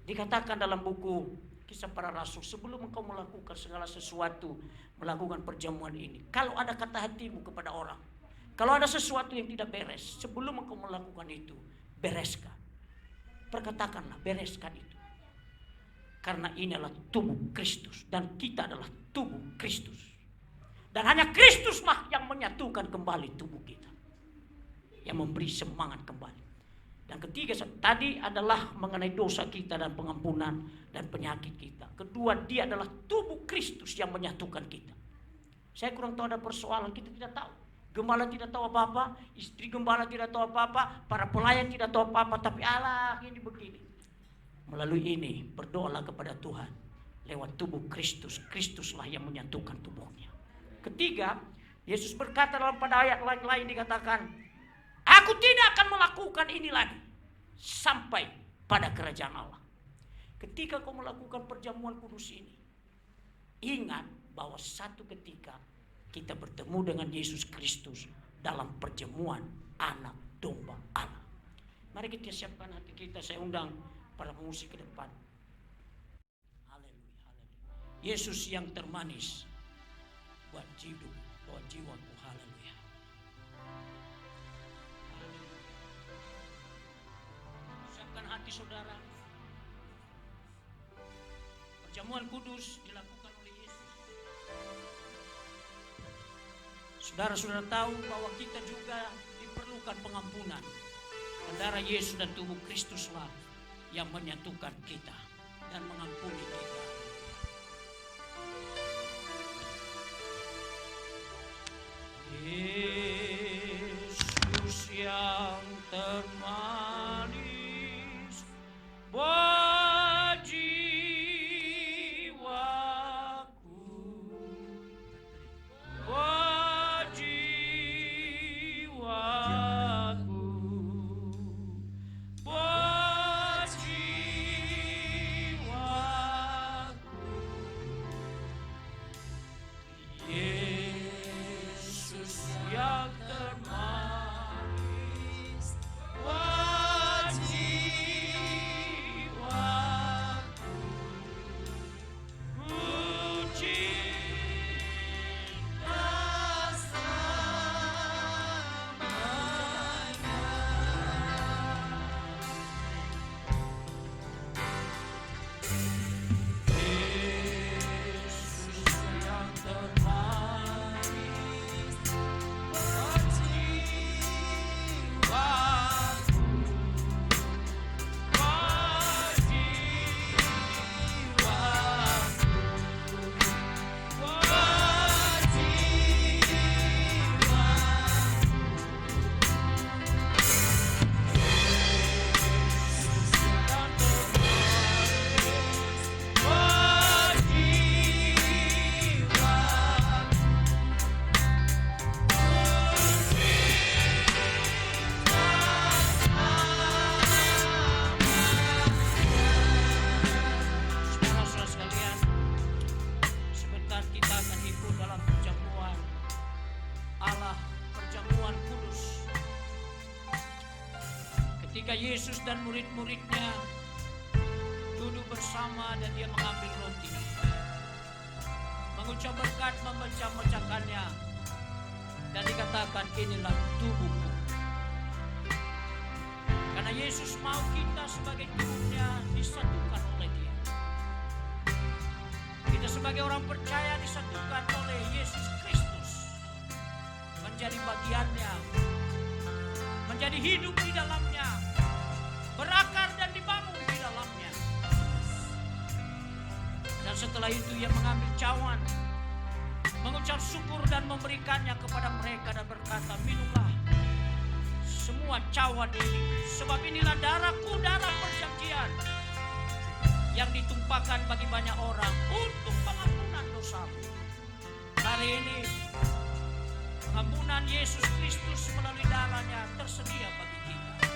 dikatakan dalam buku Kisah Para Rasul, sebelum engkau melakukan segala sesuatu, melakukan perjamuan ini, kalau ada kata hatimu kepada orang, kalau ada sesuatu yang tidak beres, sebelum engkau melakukan itu, bereskan. Perkatakanlah, bereskan itu. Karena ini adalah tubuh Kristus dan kita adalah tubuh Kristus. Dan hanya Kristuslah yang menyatukan kembali tubuh kita, yang memberi semangat kembali. Dan ketiga tadi adalah mengenai dosa kita dan pengampunan dan penyakit kita. Kedua, dia adalah tubuh Kristus yang menyatukan kita. Saya kurang tahu, ada persoalan, kita tidak tahu. Gembala tidak tahu apa-apa, istri gembala tidak tahu apa-apa, para pelayan tidak tahu apa-apa, tapi Allah ini begini. Melalui ini berdoalah kepada Tuhan lewat tubuh Kristus. Kristuslah yang menyatukan tubuhnya. Ketiga, Yesus berkata dalam pada ayat lain dikatakan, aku tidak akan melakukan ini lagi sampai pada kerajaan Allah. Ketika kau melakukan perjamuan kudus ini, ingat bahwa satu ketika kita bertemu dengan Yesus Kristus dalam perjamuan anak domba Allah. Mari kita siapkan hati kita. Saya undang para pemusik ke depan. Haleluya, haleluya. Yesus yang termanis buat jiwaku. Haleluya. Haleluya. Siapkan hati saudara. Perjamuan kudus dilakukan oleh Yesus. Saudara-saudara tahu bahwa kita juga diperlukan pengampunan. Dan darah Yesus dan tubuh Kristuslah yang menyatukan kita dan mengampuni kita. Yesus yang termanis buat jiwaku, buat jiwaku, buat jiwaku. Yesus yang termanis buat jiwaku, ku cinta Yesus yang termanis buat jiwaku, buat jiwaku, buat saudara-saudara sekalian, sebentar kita akan ikut dalam perjamuan Allah, perjamuan kudus. Ketika Yesus dan murid-muridnya duduk bersama dan dia mengambil roti, mengucap berkat, memecah-mecahkannya, dan dikatakan, inilah tubuhku. Karena Yesus mau kita sebagai tubuhnya disatukan oleh dia. Kita sebagai orang percaya disatukan oleh Yesus Kristus, menjadi bagiannya, menjadi hidup di dalamnya, berakar dan dibangun di dalamnya. Dan setelah itu ia mengambil cawan, mengucap syukur dan memberikannya kepada mereka dan berkata, minumlah semua cawan ini, sebab inilah darahku, darah perjanjian yang ditumpahkan bagi banyak orang untuk pengampunan dosamu. Hari ini pengampunan Yesus Kristus melalui darahnya tersedia bagi kita.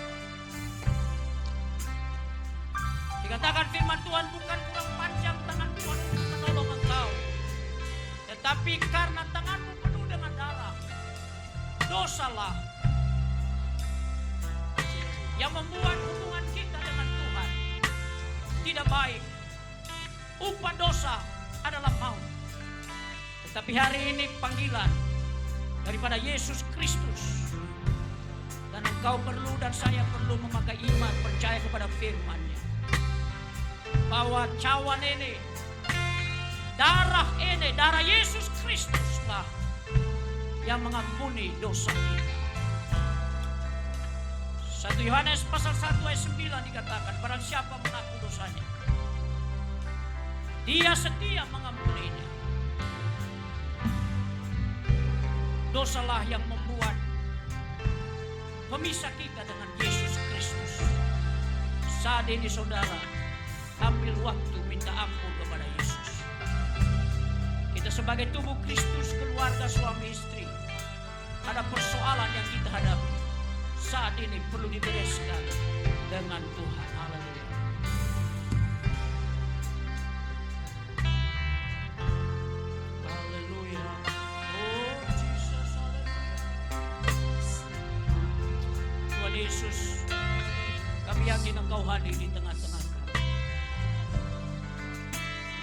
Dikatakan firman Tuhan, bukan kurang panjang tangan Tuhan untuk menolong engkau, tetapi karena tanganmu penuh dengan darah, dosalah yang membuat hubungan kita dengan Tuhan tidak baik. Upah dosa adalah maut. Tetapi hari ini panggilan daripada Yesus Kristus, dan engkau perlu dan saya perlu memakai iman, percaya kepada firman-Nya, bahwa cawan ini, darah Yesus Kristuslah yang mengampuni dosa kita. 1 Yohanes pasal 1 ayat 9 dikatakan, barang siapa mengaku dosanya, dia setia mengampuninya. Dosalah yang membuat pemisah kita dengan Yesus Kristus. Saat ini saudara, ambil waktu minta ampun kepada Yesus. Kita sebagai tubuh Kristus, keluarga suami istri, ada persoalan yang kita hadapi. Saat ini perlu dibereskan dengan Tuhan. Haleluya. Haleluya. Oh Jesus, haleluya. Tuhan Yesus, yakin Engkau hadir di tengah-tengah kami.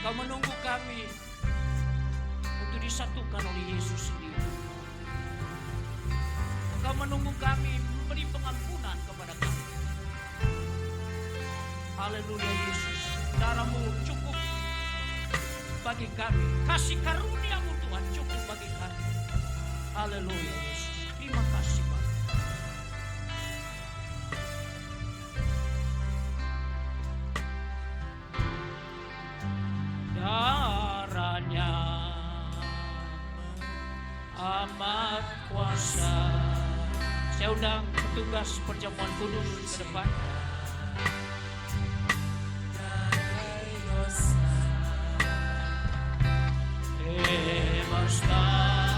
Engkau menunggu kami untuk disatukan oleh Yesus sendiri. Engkau menunggu kami memberi pengampunan kepada kami. Haleluya Yesus, darah-Mu cukup bagi kami. Kasih karunia-Mu Tuhan cukup bagi kami. Haleluya Yesus, terima kasih Bapa. Darahnya amat kuasa. Saya undang petugas perjamuan kudus ke depan. Bebaskan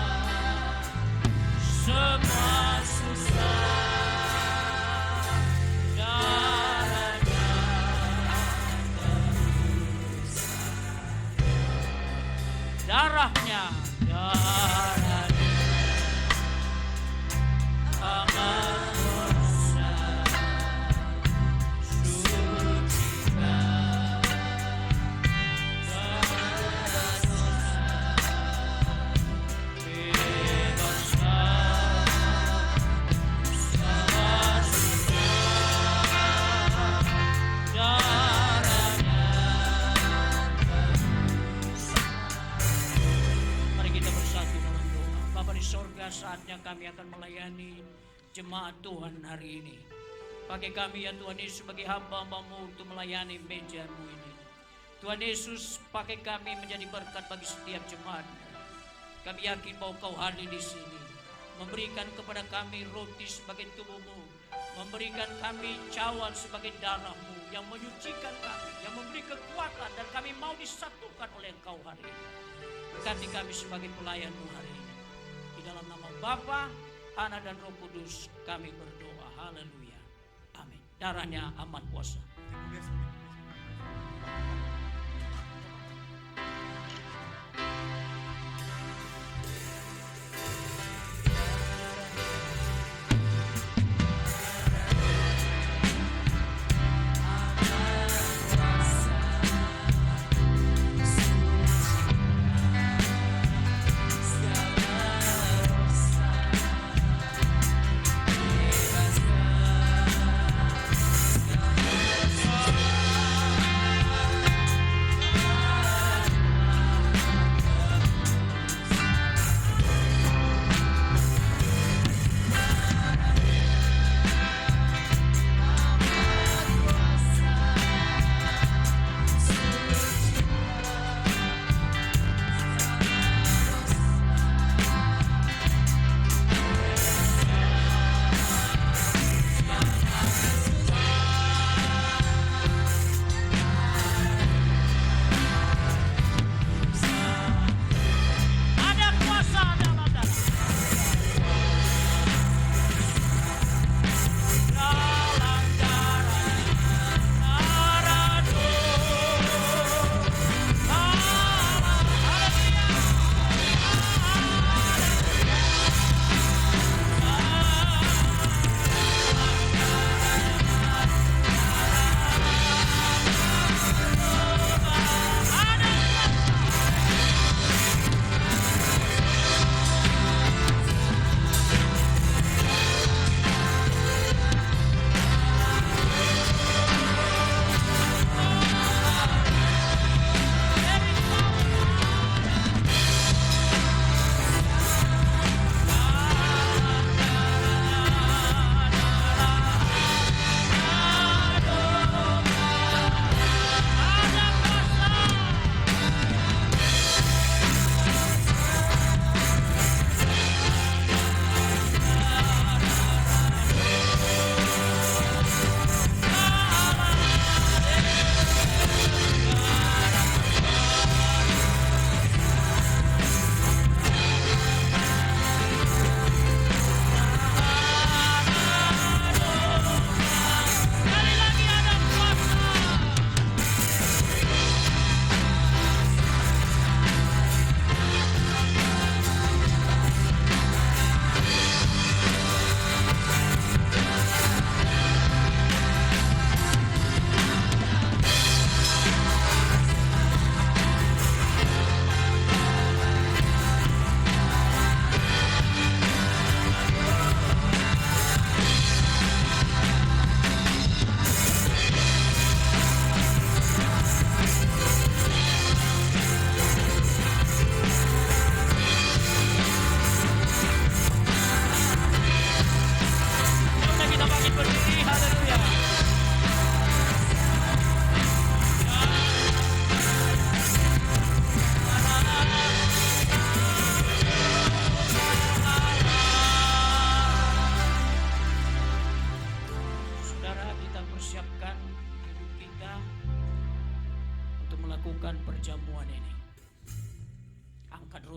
semua susah. Darahnya amat kuasa, sucikan saatnya kami akan melayani jemaat Tuhan hari ini. Pakai kami ya Tuhan Yesus sebagai hamba-Mu untuk melayani meja-Mu ini. Tuhan Yesus, pakai kami menjadi berkat bagi setiap jemaat. Kami yakin bahwa Kau hadir di sini, memberikan kepada kami roti sebagai tubuh-Mu, memberikan kami cawan sebagai darah-Mu yang menyucikan kami, yang memberi kekuatan, dan kami mau disatukan oleh Engkau hari ini. Berkati kami sebagai pelayan-Mu hari ini. Di dalam nama Bapa, Anak dan Roh Kudus kami berdoa. Haleluya. Amin. Darahnya amat kuasa.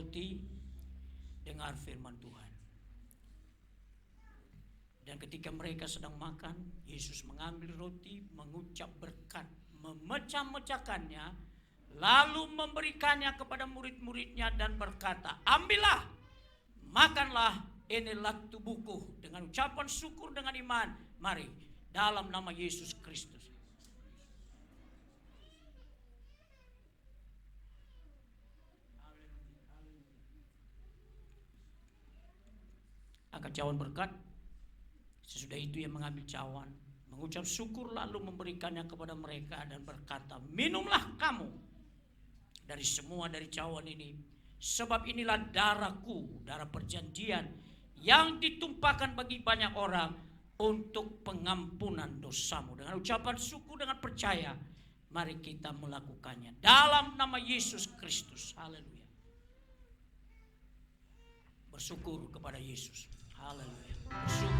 roti, dengar firman Tuhan. Dan ketika mereka sedang makan, Yesus mengambil roti, mengucap berkat, memecah-mecahkannya, lalu memberikannya kepada murid-muridnya dan berkata, ambillah, makanlah, inilah tubuhku. Dengan ucapan syukur dengan iman, mari dalam nama Yesus Kristus. Angkat cawan berkat. Sesudah itu ia mengambil cawan, mengucap syukur lalu memberikannya kepada mereka dan berkata, minumlah kamu dari semua dari cawan ini, sebab inilah darahku, darah perjanjian yang ditumpahkan bagi banyak orang untuk pengampunan dosamu. Dengan ucapan syukur, dengan percaya, mari kita melakukannya dalam nama Yesus Kristus. Haleluya. Bersyukur kepada Yesus. Haleluya. Bersyukur.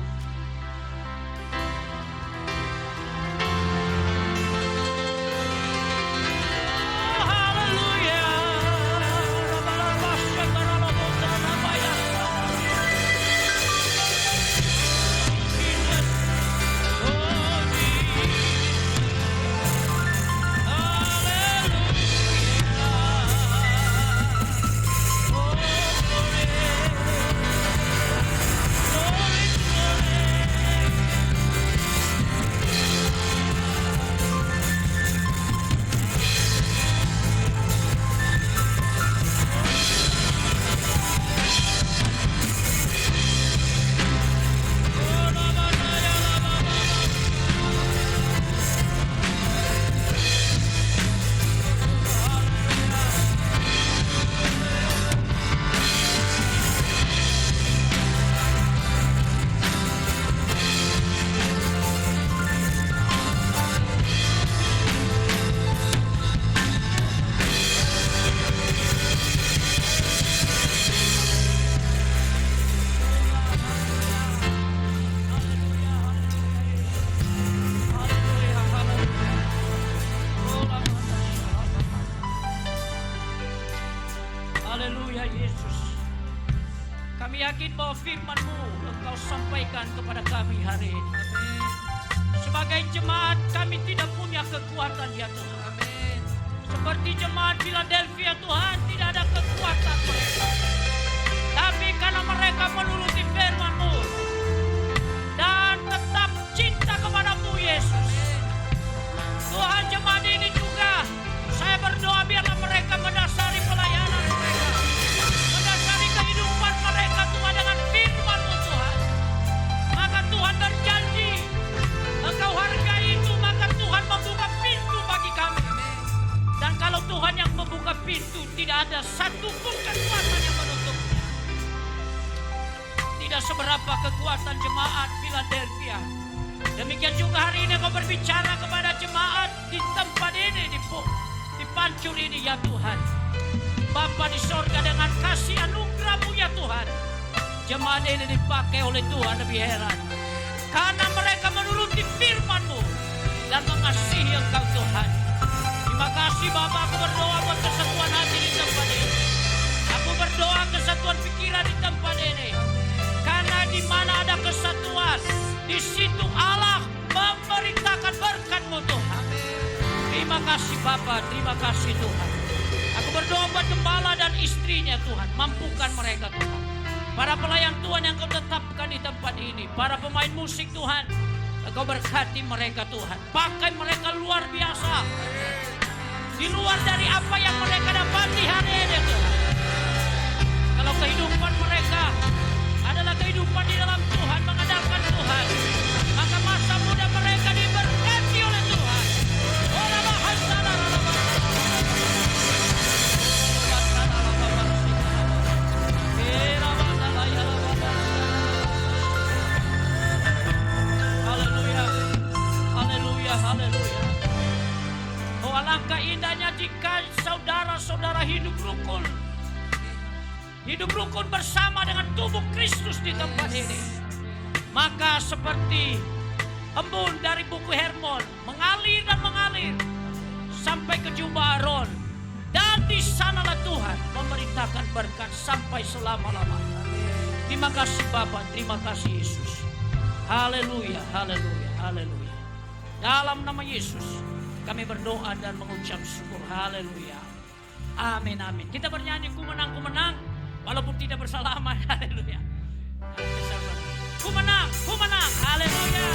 Haleluya Yesus. Kami yakin bahwa firman-Mu Engkau sampaikan kepada kami hari ini. Sebagai jemaat kami tidak punya kekuatan ya Tuhan. Seperti jemaat Philadelphia Tuhan, tidak ada kekuatan mereka. Tapi karena mereka menuruti firman-Mu dan tetap cinta kepada-Mu Yesus. Tuhan, jemaat ini juga saya berdoa biarlah mereka mendasari pelayanan mereka, mendasari kehidupan mereka Tuhan dengan firman-Mu Tuhan. Maka Tuhan berjanji, Engkau hargai itu, maka Tuhan membuka pintu bagi kami. Dan kalau Tuhan yang membuka pintu, tidak ada satupun kekuatan yang menutupnya. Tidak seberapa kekuatan jemaat Philadelphia. Demikian juga hari ini Kau berbicara kepada jemaat di tempat ini, di pancur ini ya Tuhan. Bapa di sorga, dengan kasih anugerah-Mu ya Tuhan, jemaat ini dipakai oleh Tuhan lebih heran. Karena mereka menuruti firman-Mu dan mengasihi Engkau Tuhan. Terima kasih Bapa, aku berdoa buat kesatuan hati di tempat ini. Aku berdoa kesatuan pikiran di tempat ini. Karena di mana ada kesatuan, di situ Allah memerintahkan berkat-Mu Tuhan. Terima kasih Bapa, terima kasih Tuhan. Aku berdoa buat gembala dan istrinya Tuhan, mampukan mereka Tuhan. Para pelayan Tuhan yang Kau tetapkan di tempat ini, para pemain musik Tuhan, Engkau berkati mereka Tuhan. Pakai mereka luar biasa, di luar dari apa yang mereka dapati hari ini Tuhan. Kalau kehidupan mereka adalah kehidupan di dalam Tuhan, mengandalkan Tuhan, maka masa muda mereka diberkati oleh Tuhan. Haleluya, haleluya, haleluya. Oh, alangkah indahnya jika saudara-saudara hidup rukun bersama dengan tubuh Kristus di tempat ini. Maka seperti embun dari buku Hermon mengalir dan mengalir sampai ke jubah Aaron, dan di sanalah Tuhan memerintahkan berkat sampai selama-lamanya. Terima kasih Bapa, terima kasih Yesus. Haleluya, haleluya, haleluya. Dalam nama Yesus kami berdoa dan mengucap syukur. Haleluya. Amin, amin. Kita bernyanyi ku menang, walaupun tidak bersalaman. Haleluya. Ku menang, haleluya.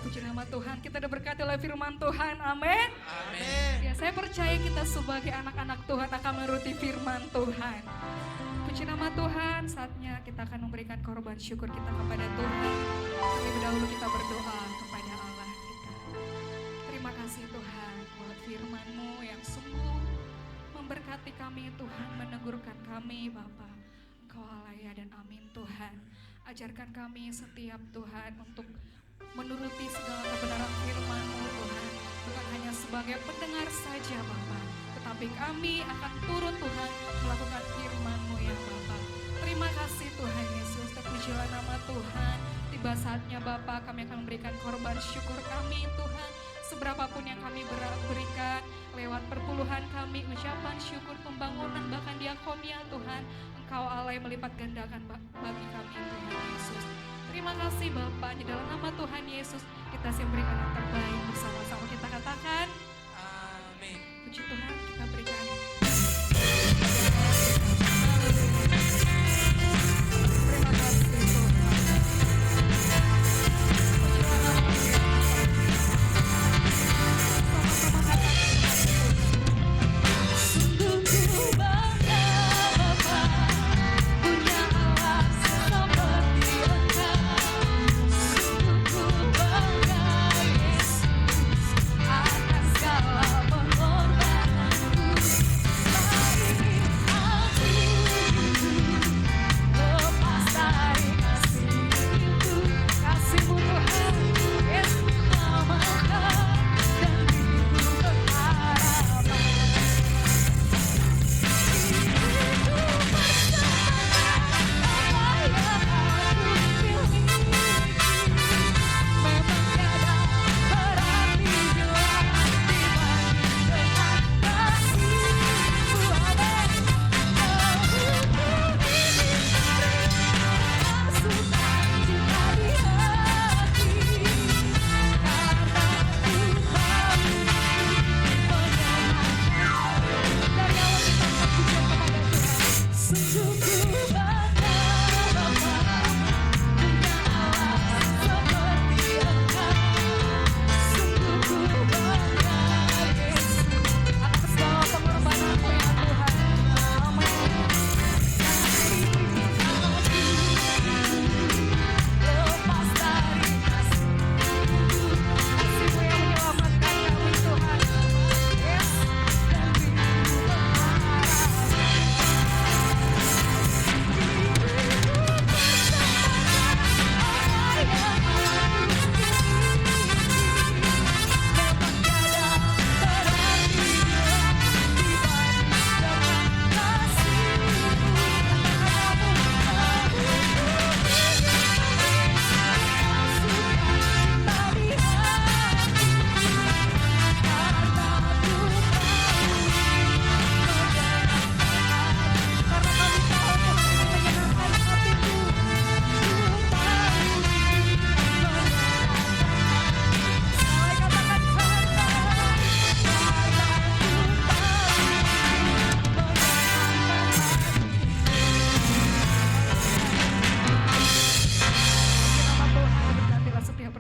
Puji nama Tuhan, kita diberkati oleh firman Tuhan, amin. Amin. Ya, saya percaya kita sebagai anak-anak Tuhan akan menuruti firman Tuhan. Puji nama Tuhan, saatnya kita akan memberikan korban syukur kita kepada Tuhan. Terlebih dahulu kita berdoa kepada Allah kita. Terima kasih Tuhan buat firman-Mu yang sungguh memberkati kami Tuhan, menegurkan kami Bapa. Engkau Allah ya dan amin Tuhan. Ajarkan kami setiap Tuhan untuk menuruti segala kebenaran firman-Mu Tuhan, bukan hanya sebagai pendengar saja Bapa, tetapi kami akan turut Tuhan melakukan firman-Mu ya Bapa. Terima kasih Tuhan Yesus, terpujilah nama Tuhan. Tiba saatnya Bapa, kami akan memberikan korban syukur kami Tuhan, seberapapun yang kami berikan, lewat perpuluhan kami, ucapan syukur, pembangunan, bahkan diakonia Tuhan, Engkau Allah yang melipat gandakan bagi kami Tuhan Yesus. Terima kasih Bapa, di dalam nama Tuhan Yesus kita siap berikan yang terbaik, bersama-sama kita katakan Amin. puji Tuhan, kita berikan. Terima kasih Tuhan. Pujilah nama Tuhan. Sama-sama katakan sungguh ku bangga Bapa, punya Allah seperti atas segala pengorbanan.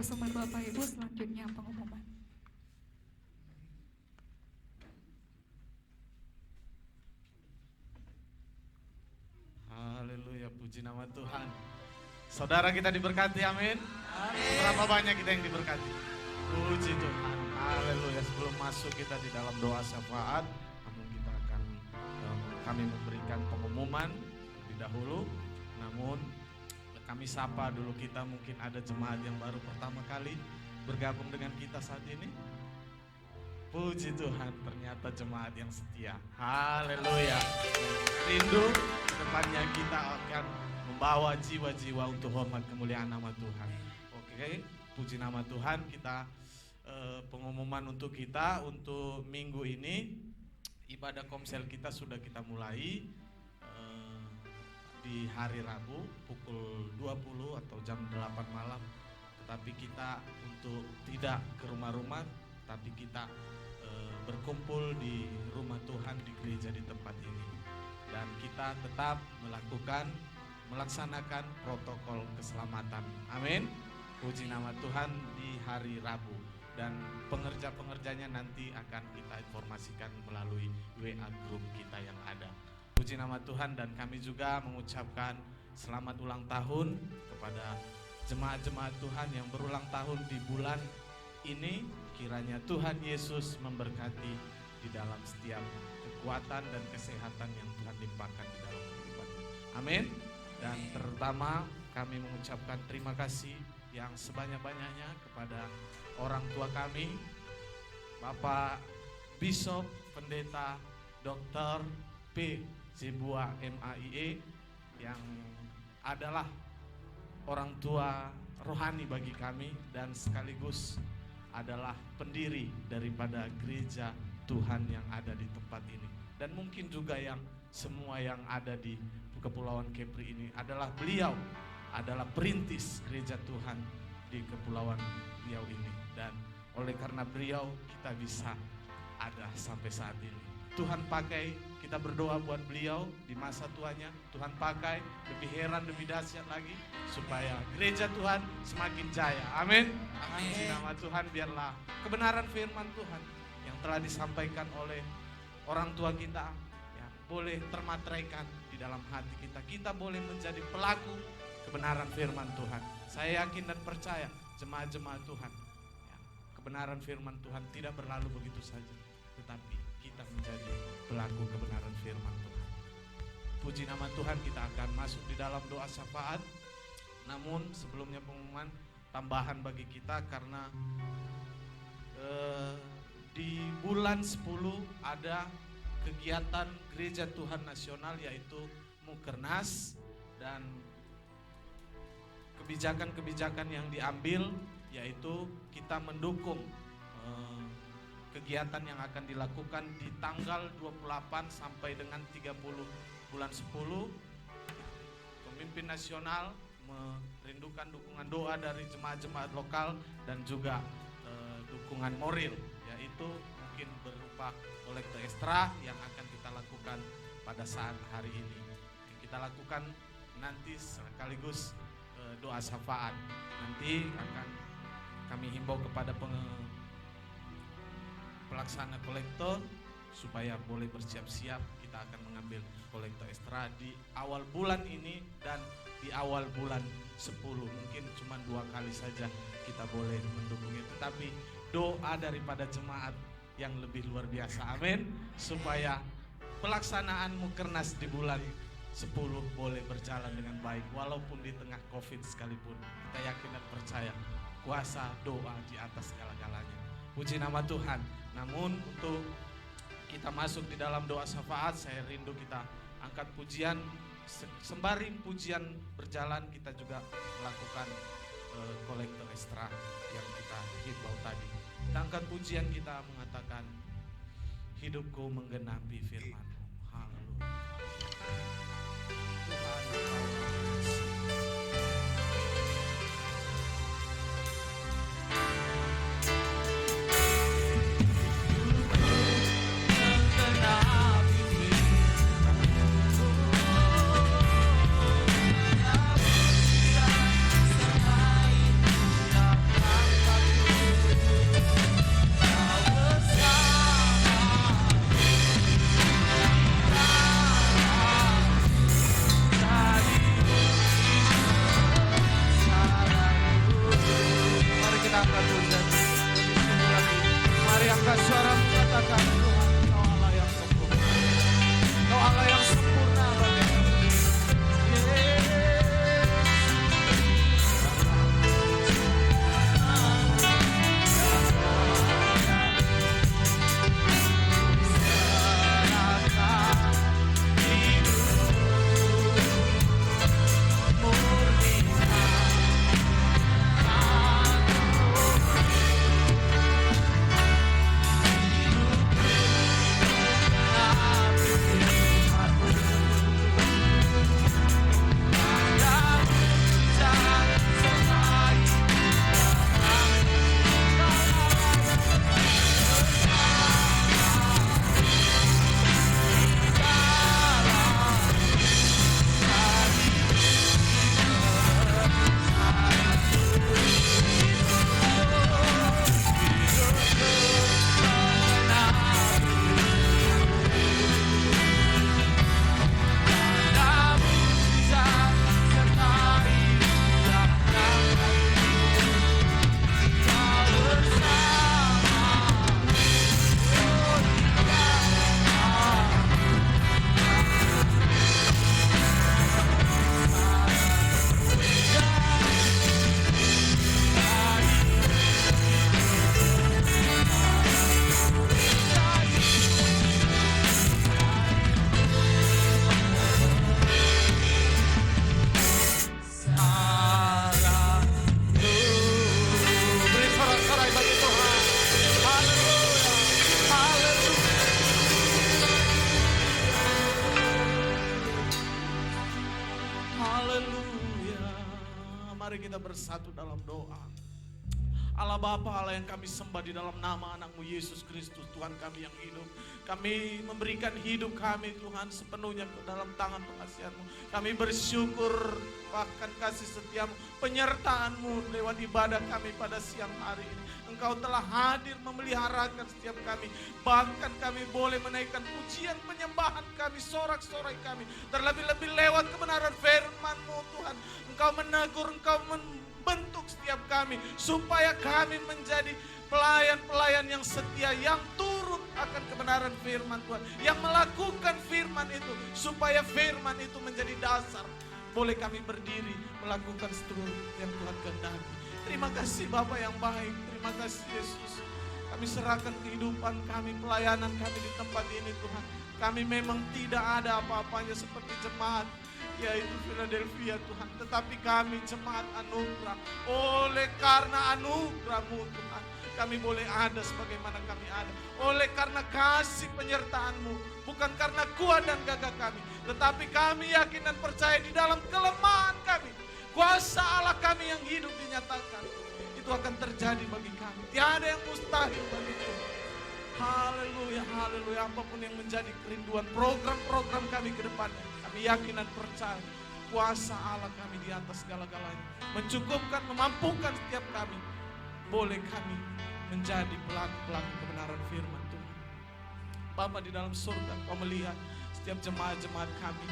persembahan Bapak Ibu, selanjutnya pengumuman. Haleluya, puji nama Tuhan. Saudara kita diberkati, amin. Berapa banyak kita yang diberkati? Puji Tuhan. Haleluya. Sebelum masuk kita di dalam doa syafaat, namun kita akan kami memberikan pengumuman lebih dahulu. Namun kami sapa dulu, kita mungkin ada jemaat yang baru pertama kali bergabung dengan kita saat ini. Puji Tuhan, ternyata jemaat yang setia. Haleluya. Rindu depannya kita akan membawa jiwa-jiwa untuk hormat kemuliaan nama Tuhan. Oke, puji nama Tuhan. Kita pengumuman untuk kita untuk minggu ini, ibadah komsel kita sudah kita mulai di hari Rabu pukul 20 atau jam 8 malam. Tetapi kita untuk tidak ke rumah-rumah, tapi kita berkumpul di rumah Tuhan, di gereja di tempat ini. Dan kita tetap melaksanakan protokol keselamatan. Amin. Puji nama Tuhan di hari Rabu. Dan pengerja-pengerjanya nanti akan kita informasikan melalui WA group kita yang ada. Puji nama Tuhan, dan kami juga mengucapkan selamat ulang tahun kepada jemaat-jemaat Tuhan yang berulang tahun di bulan ini. Kiranya Tuhan Yesus memberkati di dalam setiap kekuatan dan kesehatan yang Tuhan limpahkan di dalam kehidupan. Amin. Dan terutama kami mengucapkan terima kasih yang sebanyak-banyaknya kepada orang tua kami, Bapak Bishop Pendeta Dr. P. Zebua MAIE, yang adalah orang tua rohani bagi kami dan sekaligus adalah pendiri daripada gereja Tuhan yang ada di tempat ini. Dan mungkin juga yang semua yang ada di Kepulauan Kepri ini adalah beliau adalah perintis gereja Tuhan di Kepulauan Riau ini. Dan oleh karena beliau kita bisa ada sampai saat ini. Tuhan pakai, kita berdoa buat beliau di masa tuanya. Tuhan pakai lebih heran, lebih dahsyat lagi supaya gereja Tuhan semakin jaya. Amin. Amin. Nama Tuhan, biarlah kebenaran firman Tuhan yang telah disampaikan oleh orang tua kita ya, boleh termateraikan di dalam hati kita. Kita boleh menjadi pelaku kebenaran firman Tuhan. Saya yakin dan percaya jemaat-jemaat Tuhan ya, kebenaran firman Tuhan tidak berlalu begitu saja, tetapi kita menjadi pelaku kebenaran firman Tuhan. Puji nama Tuhan, kita akan masuk di dalam doa syafaat. Namun sebelumnya pengumuman tambahan bagi kita, karena di bulan 10 ada kegiatan Gereja Tuhan Nasional, yaitu Mukernas, dan kebijakan-kebijakan yang diambil yaitu kita mendukung kegiatan yang akan dilakukan di tanggal 28 sampai dengan 30 bulan 10. Pemimpin nasional merindukan dukungan doa dari jemaat-jemaat lokal dan juga dukungan moral, yaitu mungkin berupa kolekte ekstra yang akan kita lakukan pada saat hari ini. Yang kita lakukan nanti sekaligus doa syafaat. Nanti akan kami himbau kepada pelaksana kolektor supaya boleh bersiap-siap. Kita akan mengambil kolektor ekstra di awal bulan ini dan di awal bulan 10. Mungkin cuma 2 kali saja kita boleh mendukungnya, tetapi doa daripada jemaat yang lebih luar biasa, amin, supaya pelaksanaan Mukernas di bulan 10 boleh berjalan dengan baik walaupun di tengah COVID sekalipun. Kita yakin dan percaya kuasa doa di atas segala-galanya. Puji nama Tuhan. Namun untuk kita masuk di dalam doa syafaat, saya rindu kita angkat pujian. Sembari pujian berjalan, kita juga melakukan kolektor ekstra yang kita himbau tadi. Kita angkat pujian, kita mengatakan, hidupku menggenapi firman-Mu. Haleluya. Tuhan, Buka suaramu katakan, Tuhan, Kau Allah yang sempurna. Kau Allah yang sempurna bagi kami. Mari kita bersatu dalam doa. Allah Bapa, Allah yang kami sembah di dalam nama anakmu Yesus Kristus, Tuhan kami yang hidup. Kami memberikan hidup kami Tuhan sepenuhnya ke dalam tangan pengasihan-Mu. Kami bersyukur bahkan kasih setiamu, penyertaan-Mu lewat ibadah kami pada siang hari ini. Engkau telah hadir memeliharakan setiap kami. Bahkan kami boleh menaikkan pujian penyembahan kami, sorak-sorai kami. Terlebih-lebih lewat kebenaran firman-Mu Tuhan. Engkau menegur, Engkau membentuk setiap kami. Supaya kami menjadi pelayan-pelayan yang setia, yang turut akan kebenaran firman Tuhan. Yang melakukan firman itu, supaya firman itu menjadi dasar. Boleh kami berdiri melakukan seluruh yang Tuhan kehendaki. Terima kasih Bapa yang baik, terima kasih Yesus. Kami serahkan kehidupan kami, pelayanan kami di tempat ini Tuhan. Kami memang tidak ada apa-apanya seperti jemaat, yaitu Philadelphia Tuhan. Tetapi kami jemaat anugerah. Oleh karena anugerah-Mu Tuhan, kami boleh ada sebagaimana kami ada. Oleh karena kasih penyertaan-Mu, bukan karena kuat dan gagah kami, tetapi kami yakin dan percaya di dalam kelemahan kami, kuasa Allah kami yang hidup dinyatakan. Itu akan terjadi bagi kami. Tiada yang mustahil bagi Tuhan. Haleluya, haleluya. Apapun yang menjadi kerinduan program-program kami ke depannya, kami yakin dan percaya kuasa Allah kami di atas segala-galanya. Mencukupkan, memampukan setiap kami. Boleh kami menjadi pelaku-pelaku kebenaran firman Tuhan. Bapa di dalam surga, Kau melihat setiap jemaat-jemaat kami.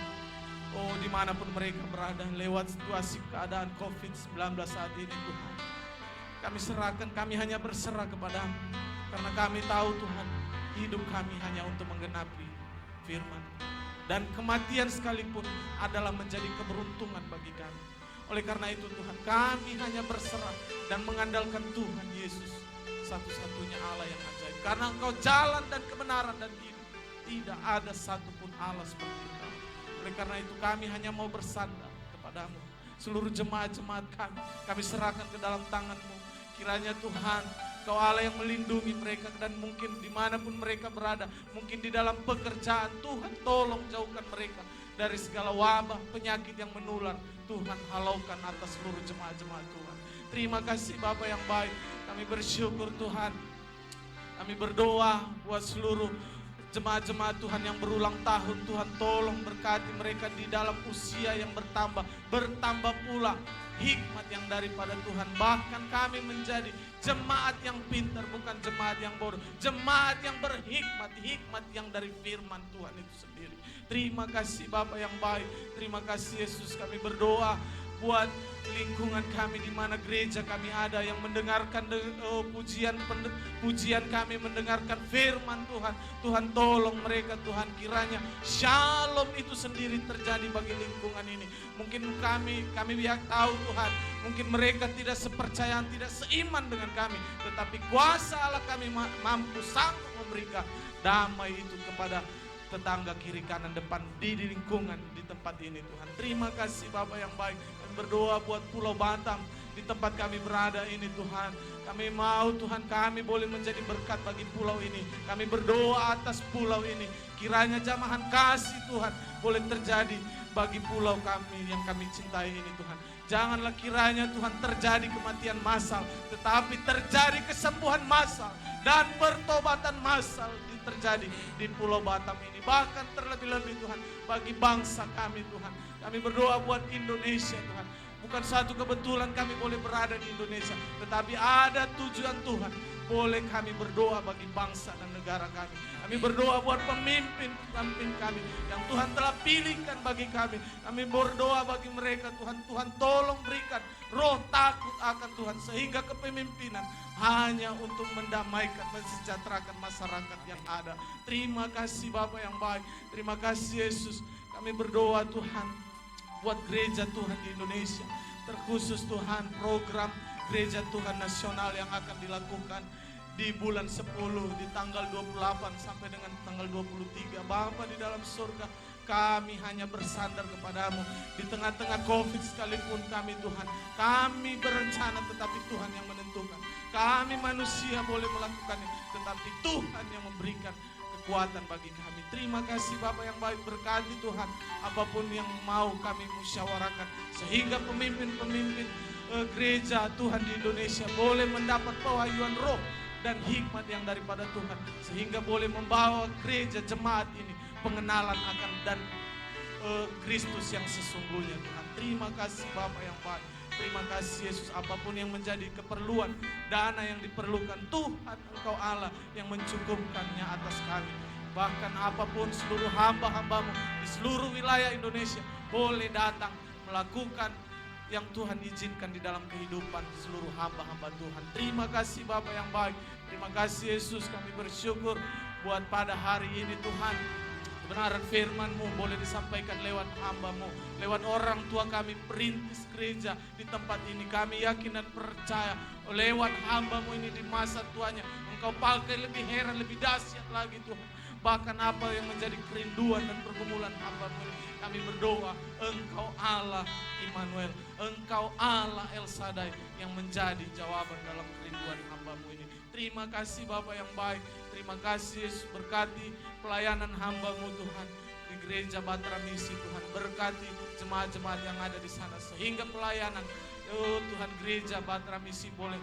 Oh, dimanapun mereka berada lewat situasi keadaan COVID-19 saat ini Tuhan. Kami serahkan, kami hanya berserah kepada-Mu. Karena kami tahu Tuhan, hidup kami hanya untuk menggenapi firman. Dan kematian sekalipun adalah menjadi keberuntungan bagi kami. Oleh karena itu Tuhan, kami hanya berserah dan mengandalkan Tuhan Yesus, satu-satunya Allah yang ajaib. Karena Engkau jalan dan kebenaran dan hidup. Tidak ada satupun Allah seperti Engkau. Oleh karena itu kami hanya mau bersandar kepada-Mu. Seluruh jemaat-jemaat kami serahkan ke dalam tangan-Mu. Kiranya Tuhan, Kau Allah yang melindungi mereka dan mungkin dimanapun mereka berada, mungkin di dalam pekerjaan, Tuhan tolong jauhkan mereka dari segala wabah, penyakit yang menular. Tuhan halaukan atas seluruh jemaat-jemaat Tuhan. Terima kasih Bapa yang baik, kami bersyukur Tuhan. Kami berdoa buat seluruh jemaat-jemaat Tuhan yang berulang tahun. Tuhan tolong berkati mereka di dalam usia yang bertambah pula hikmat yang daripada Tuhan. Bahkan kami menjadi jemaat yang pintar, bukan jemaat yang bodoh. Jemaat yang berhikmat, hikmat yang dari firman Tuhan itu sendiri. Terima kasih Bapa yang baik, terima kasih Yesus. Kami berdoa buat lingkungan kami di mana gereja kami ada yang mendengarkan pujian kami, mendengarkan firman Tuhan. Tuhan tolong mereka Tuhan, kiranya shalom itu sendiri terjadi bagi lingkungan ini. Mungkin kami yang tahu Tuhan, mungkin mereka tidak sepercayaan, tidak seiman dengan kami, tetapi kuasa Allah kami mampu sanggup memberikan damai itu kepada tetangga kiri kanan depan di lingkungan di tempat ini Tuhan. Terima kasih Bapa yang baik. Kami berdoa buat Pulau Batam di tempat kami berada ini Tuhan. Kami mau Tuhan, kami boleh menjadi berkat bagi pulau ini. Kami berdoa atas pulau ini, kiranya jamahan kasih Tuhan boleh terjadi bagi pulau kami yang kami cintai ini Tuhan. Janganlah kiranya Tuhan terjadi kematian massal, tetapi terjadi kesembuhan massal dan pertobatan massal terjadi di Pulau Batam ini. Bahkan terlebih-lebih Tuhan bagi bangsa kami Tuhan. Kami berdoa buat Indonesia Tuhan. Bukan satu kebetulan kami boleh berada di Indonesia, tetapi ada tujuan Tuhan. Boleh kami berdoa bagi bangsa dan negara kami. Kami berdoa buat pemimpin kami yang Tuhan telah pilihkan bagi kami. Kami berdoa bagi mereka Tuhan. Tuhan tolong berikan roh takut akan Tuhan, sehingga kepemimpinan hanya untuk mendamaikan, mensejahterakan masyarakat yang ada. Terima kasih Bapa yang baik. Terima kasih Yesus. Kami berdoa Tuhan buat gereja Tuhan di Indonesia. Terkhusus Tuhan program Gereja Tuhan Nasional yang akan dilakukan di bulan 10, di tanggal 28 sampai dengan tanggal 23. Bapa di dalam surga, kami hanya bersandar kepadamu. Di tengah-tengah COVID sekalipun kami Tuhan, kami berencana tetapi Tuhan yang menentukan. Kami manusia boleh melakukannya, tetapi Tuhan yang memberikan kekuatan bagi kami. Terima kasih Bapa yang baik, berkati Tuhan apapun yang mau kami musyawarahkan, sehingga pemimpin-pemimpin gereja Tuhan di Indonesia boleh mendapat pewahyuan roh dan hikmat yang daripada Tuhan, sehingga boleh membawa gereja jemaat ini pengenalan akan dan Kristus yang sesungguhnya Tuhan. Terima kasih Bapa yang baik. Terima kasih Yesus, apapun yang menjadi keperluan, dana yang diperlukan, Tuhan Engkau Allah yang mencukupkannya atas kami. Bahkan apapun seluruh hamba-hambamu di seluruh wilayah Indonesia boleh datang melakukan yang Tuhan izinkan di dalam kehidupan seluruh hamba-hamba Tuhan. Terima kasih Bapa yang baik. Terima kasih Yesus, kami bersyukur buat pada hari ini Tuhan. Kebenaran firman-Mu boleh disampaikan lewat hamba-Mu, lewat orang tua kami perintis gereja di tempat ini. Kami yakin dan percaya lewat hamba-Mu ini di masa tuanya Engkau pakai lebih heran, lebih dahsyat lagi Tuhan. Bahkan apa yang menjadi kerinduan dan pergumulan hamba-Mu ini, kami berdoa Engkau Allah Immanuel, Engkau Allah El Shaddai yang menjadi jawaban dalam kerinduan hamba-Mu ini. Terima kasih Bapa yang baik. Terima kasih Yesus, berkati pelayanan hamba-Mu Tuhan di gereja Batra Misi Tuhan. Berkati jemaat-jemaat yang ada di sana, sehingga pelayanan Tuhan gereja Batra Misi boleh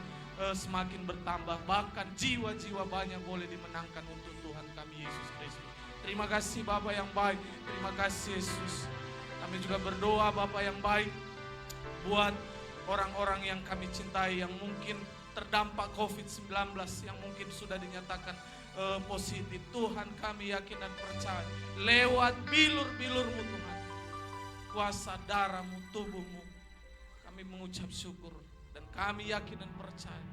semakin bertambah. Bahkan jiwa-jiwa banyak boleh dimenangkan untuk Tuhan kami Yesus Kristus. Terima kasih Bapa yang baik. Terima kasih Yesus. Kami juga berdoa Bapa yang baik buat orang-orang yang kami cintai yang mungkin terdampak COVID-19, yang mungkin sudah dinyatakan positif. Tuhan kami yakin dan percaya lewat bilur-bilur-Mu Tuhan, kuasa darah-Mu, tubuh-Mu, kami mengucap syukur dan kami yakin dan percaya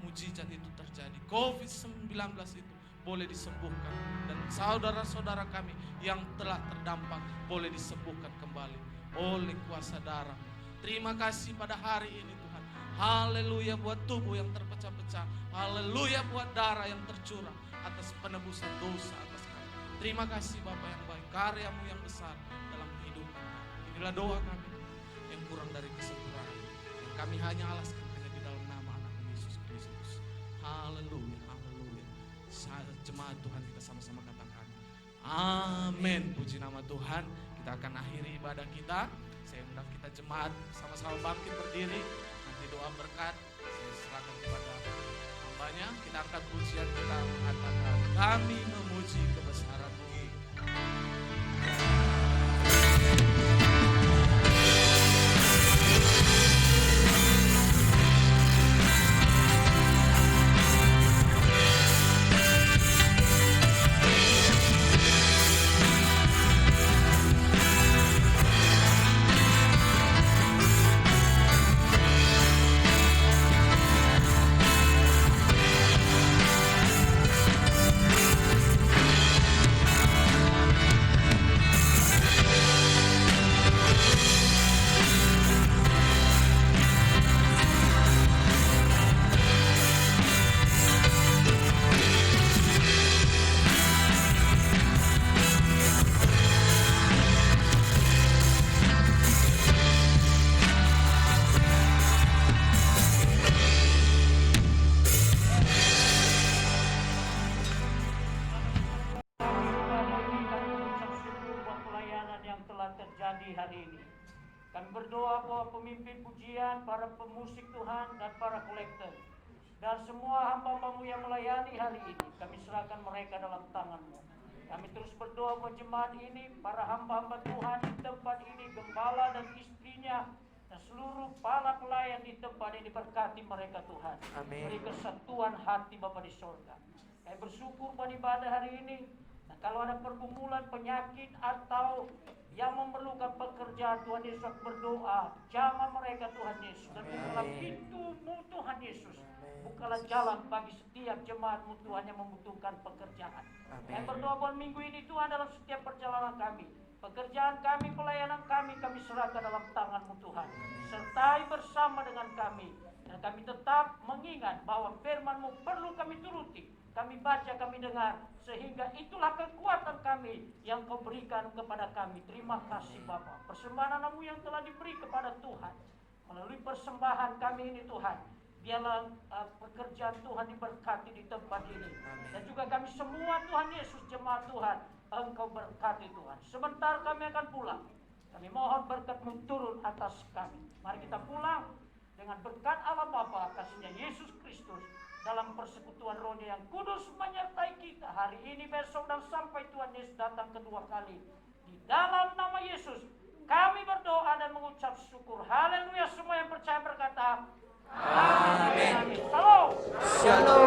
mujizat itu terjadi. COVID-19 itu boleh disembuhkan dan saudara-saudara kami yang telah terdampak boleh disembuhkan kembali oleh kuasa darah. Terima kasih pada hari ini Tuhan. Haleluya buat tubuh yang terpecah-pecah. Haleluya buat darah yang tercurah atas penebusan dosa atas kami. Terima kasih Bapa yang baik, karya-Mu yang besar dalam kehidupan kami. Inilah doa kami yang kurang dari kesempurnaan, yang kami hanya alaskan hanya di dalam nama anak Yesus Kristus. Haleluya, haleluya. Jemaat Tuhan kita sama-sama katakan amin. Puji nama Tuhan. Kita akan akhiri ibadah kita. Saya undang kita jemaat sama-sama bangkit berdiri. Nanti doa berkat saya serahkan kepada hambanya. Kita angkat pujian, kita mengatakan kami memuji kebesaran-Mu. pemimpin pujian, para pemusik Tuhan, dan para kolektor. Dan semua hamba-hambamu yang melayani hari ini, kami serahkan mereka dalam tangan-Mu. Kami terus berdoa buat jemaat ini, para hamba-hamba Tuhan di tempat ini, gembala dan istrinya, dan seluruh para pelayan di tempat ini, berkati mereka Tuhan. Amin. Beri kesatuan hati Bapa di sorga. Kami bersyukur buat ibadah hari ini. Nah, kalau ada pergumulan, penyakit, atau yang memerlukan pekerjaan, Tuhan Yesus, aku berdoa, jamah mereka Tuhan Yesus, dan bukalah pintu-Mu Tuhan Yesus. Bukalah jalan bagi setiap jemaat-Mu Tuhan yang membutuhkan pekerjaan. Kami berdoa buat minggu ini Tuhan, dalam setiap perjalanan kami, pekerjaan kami, pelayanan kami serahkan dalam tangan-Mu Tuhan. Sertai bersama dengan kami, dan kami tetap mengingat bahwa firman-Mu perlu kami turuti. Kami baca, kami dengar, sehingga itulah kekuatan kami yang Kau berikan kepada kami. Terima kasih Bapa. Persembahan anak-Mu yang telah diberi kepada Tuhan, melalui persembahan kami ini Tuhan, biarlah pekerjaan Tuhan diberkati di tempat ini. Dan juga kami semua Tuhan Yesus, jemaat Tuhan, Engkau berkati Tuhan. Sebentar kami akan pulang. Kami mohon berkat-Mu turun atas kami. Mari kita pulang dengan berkat Allah Bapa, kasihnya Yesus Kristus, dalam persekutuan rohnya yang kudus menyertai kita hari ini, besok, dan sampai Tuhan Yesus datang kedua kali. Di dalam nama Yesus kami berdoa dan mengucap syukur. Haleluya. Semua yang percaya berkata amin. Shalom. Shalom.